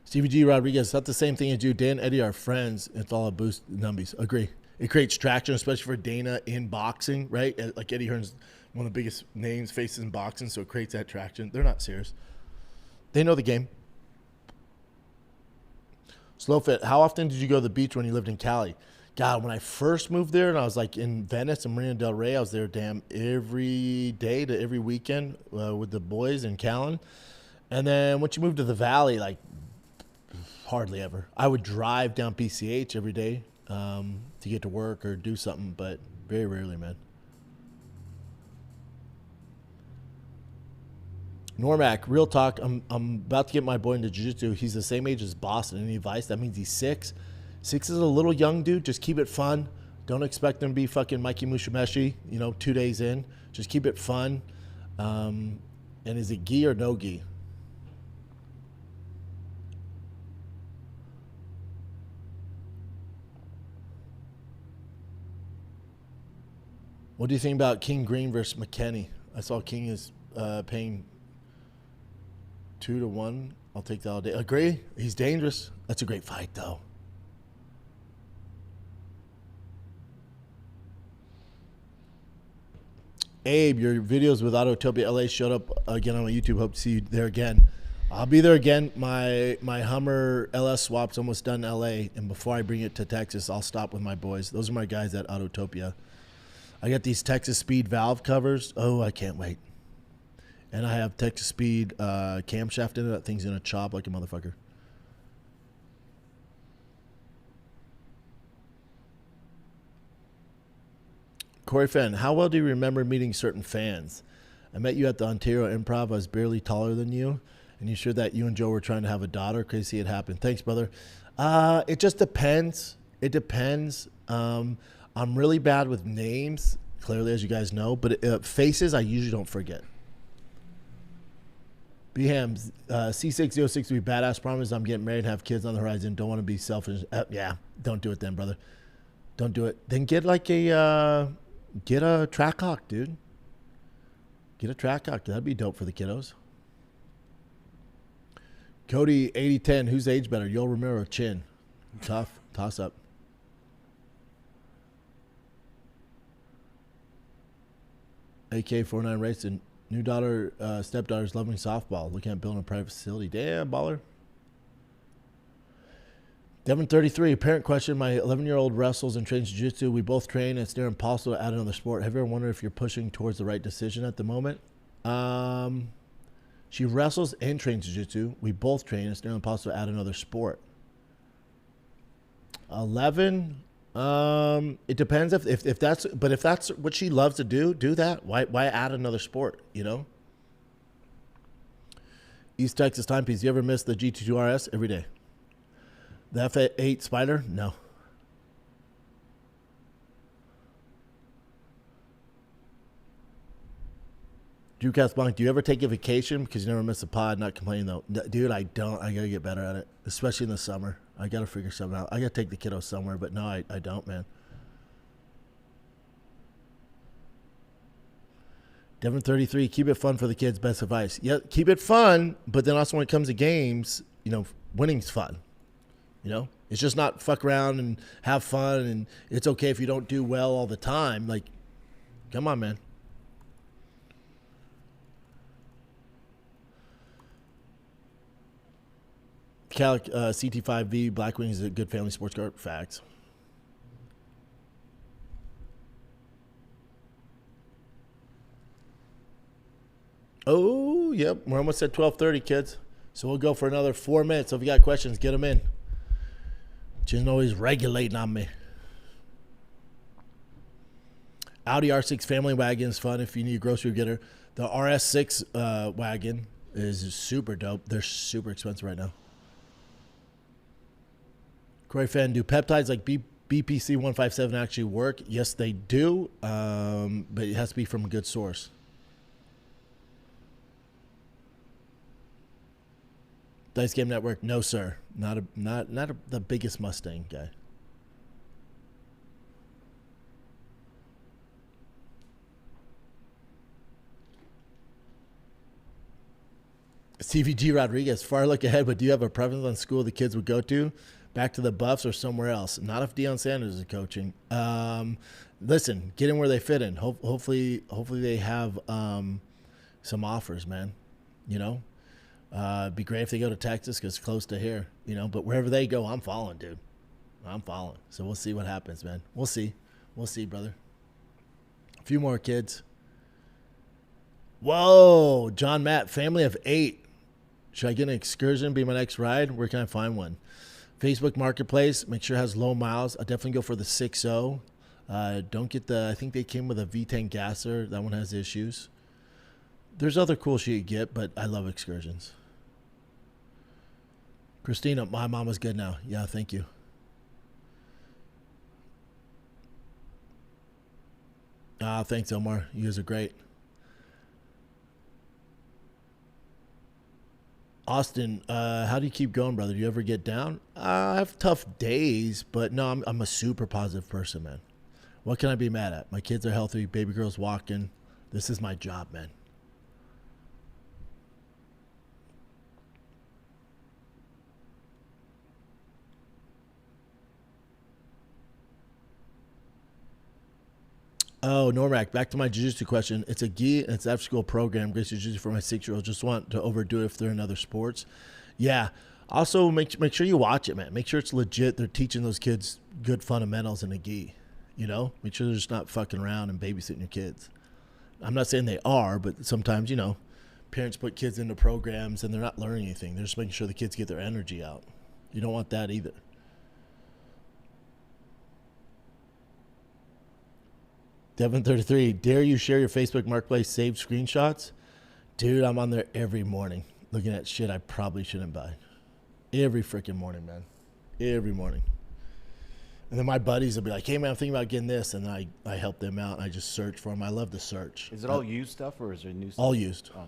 Stevie G. Rodriguez, it's not the same thing as you. Dan and Eddie are friends. It's all a boost numbies. Agree. It creates traction, especially for Dana in boxing, right? Like Eddie Hearn's one of the biggest names, faces in boxing, so it creates that traction. They're not serious. They know the game. Slowfit, how often did you go to the beach when you lived in Cali? God, when I first moved there and I was like in Venice and Marina del Rey, I was there damn every day to every weekend with the boys in Callan. And then once you moved to the Valley, like, hardly ever. I would drive down PCH every day to get to work or do something, but very rarely, man. Normac, real talk. I'm about to get my boy into jiu-jitsu. He's the same age as Boston. Any advice? That means he's 6. 6 is a little young, dude. Just keep it fun. Don't expect him to be fucking Mikey Musumeci, 2 days in. Just keep it fun. And is it gi or no gi? What do you think about King Green versus McKinney? I saw King is paying 2-1. I'll take that all day. Agree? He's dangerous. That's a great fight, though. Abe, your videos with Autotopia LA showed up again on my YouTube. Hope to see you there again. I'll be there again. My Hummer LS swap's almost done in LA, and before I bring it to Texas, I'll stop with my boys. Those are my guys at Autotopia. I got these Texas Speed valve covers. Oh, I can't wait. And I have Texas Speed camshaft in it. That thing's going to chop like a motherfucker. Corey Fenn, how well do you remember meeting certain fans? I met you at the Ontario Improv. I was barely taller than you. And you shared that you and Joe were trying to have a daughter. Crazy it happened. Thanks, brother. It just depends. It depends. I'm really bad with names, clearly, as you guys know. But faces, I usually don't forget. Behams, C606 to be badass. Promise I'm getting married and have kids on the horizon. Don't want to be selfish. Yeah, don't do it then, brother. Don't do it. Then get like a Get a track hawk, dude. Get a track hawk. That'd be dope for the kiddos. Cody 8010. Who's age better? Yoel Romero or Chin? Tough. Toss up. AK49 Racing. New daughter, stepdaughter's loving softball. Looking at building a private facility. Damn, baller. Devin 33. Parent question. My 11-year-old wrestles and trains jiu-jitsu. We both train. It's near impossible to add another sport. Have you ever wondered if you're pushing towards the right decision at the moment? She wrestles and trains jiu-jitsu. We both train. It's near impossible to add another sport. 11. It depends if that's, but if that's what she loves to do that. Why add another sport, you know? East Texas timepiece. You ever miss the GT3 RS? Every day. The F8 Spider? No. Drewcast Blanc, do you ever take a vacation because you never miss a pod? Not complaining though. Dude, I don't. I got to get better at it, especially in the summer. I got to figure something out. I got to take the kiddos somewhere, but no, I don't, man. Devin 33, keep it fun for the kids. Best advice. Yeah, keep it fun, but then also when it comes to games, you know, winning's fun. You know, it's just not fuck around and have fun, and it's okay if you don't do well all the time. Like, come on, man. Calic CT5V Blackwing is a good family sports car. Facts. Oh, yep. We're almost at 12:30, kids. So we'll go for another 4 minutes. So if you got questions, get them in. Just always regulating on me. Audi R6 family wagon is fun if you need a grocery getter. The RS6 wagon is super dope. They're super expensive right now. Corey fan, do peptides like BPC 157 actually work? Yes, they do, but it has to be from a good source. Dice Game Network, no sir, not the biggest Mustang guy. CVG Rodriguez, far look ahead, but do you have a preference on school the kids would go to? Back to the Buffs or somewhere else? Not if Deion Sanders is coaching. Listen, get in where they fit in. Hopefully they have some offers, man. You know, it'd be great if they go to Texas because it's close to here. You know, but wherever they go, I'm following, dude. I'm following. So we'll see what happens, man. We'll see, brother. A few more kids. Whoa, John Matt, family of 8. Should I get an excursion? Be my next ride? Where can I find one? Facebook Marketplace. Make sure it has low miles. I'll definitely go for the 6.0. Don't get the, I think they came with a V10 gasser. That one has issues. There's other cool shit you get, but I love excursions. Christina, my mama's good now. Yeah, thank you. Thanks, Omar. You guys are great. Austin, how do you keep going, brother? Do you ever get down? I have tough days, but no, I'm a super positive person, man. What can I be mad at? My kids are healthy, baby girl's walking. This is my job, man. Oh, Normac, back to my jiu-jitsu question. It's a gi and it's an after-school program. Great jiu-jitsu for my 6-year-old. Just want to overdo it if they're in other sports. Yeah. Also, make sure you watch it, man. Make sure it's legit. They're teaching those kids good fundamentals in a gi. You know? Make sure they're just not fucking around and babysitting your kids. I'm not saying they are, but sometimes, you know, parents put kids into programs and they're not learning anything. They're just making sure the kids get their energy out. You don't want that either. Devin33, dare you share your Facebook Marketplace saved screenshots? Dude, I'm on there every morning looking at shit I probably shouldn't buy. Every freaking morning, man. Every morning. And then my buddies will be like, hey, man, I'm thinking about getting this. And then I help them out, and I just search for them. I love to search. Is it all used stuff, or is there new stuff? All used. Oh.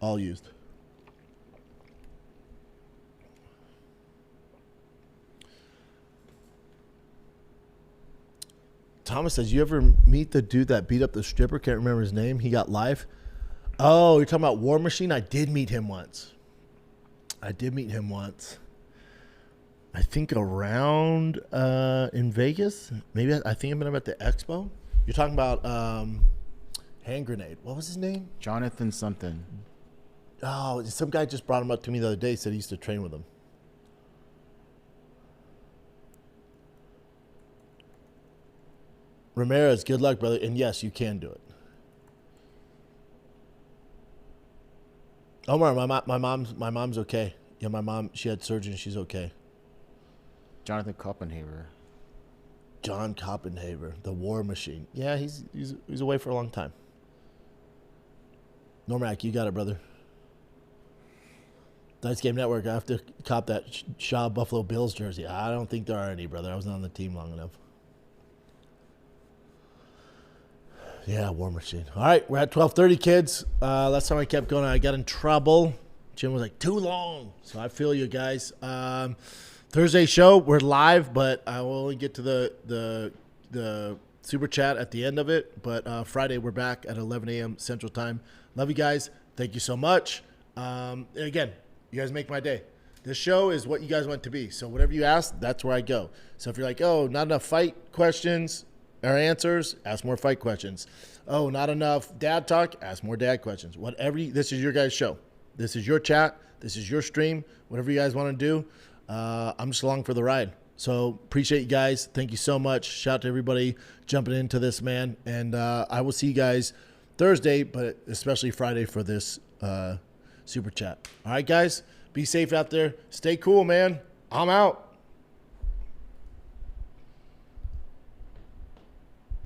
All used. Thomas says, you ever meet the dude that beat up the stripper? Can't remember his name. He got live. Oh, you're talking about War Machine? I did meet him once. I think around in Vegas. Maybe I think I met him at the expo. You're talking about hand grenade. What was his name? Jonathan something. Oh, some guy just brought him up to me the other day. Said he used to train with him. Ramirez, good luck, brother. And yes, you can do it. Omar, my mom's okay. Yeah, my mom, she had surgery and she's okay. Jonathan Koppenhaver. John Koppenhaver, the War Machine. Yeah, he's away for a long time. Normac, you got it, brother. Dice Game Network, I have to cop that Schaub Buffalo Bills jersey. I don't think there are any, brother. I was not on the team long enough. Yeah, War Machine. All right, we're at 12:30, kids. Last time I kept going, I got in trouble. Jim was like, too long. So I feel you guys. Thursday show, we're live, but I will only get to the super chat at the end of it. But Friday, we're back at 11 a.m. Central Time. Love you guys. Thank you so much. Again, you guys make my day. This show is what you guys want it to be. So whatever you ask, that's where I go. So if you're like, oh, not enough fight questions or answers, ask more fight questions. Oh, not enough dad talk, ask more dad questions. This is your guys' show. This is your chat. This is your stream. Whatever you guys want to do, I'm just along for the ride. So appreciate you guys. Thank you so much. Shout out to everybody jumping into this, man. And I will see you guys Thursday, but especially Friday for this super chat. All right, guys, be safe out there. Stay cool, man. I'm out.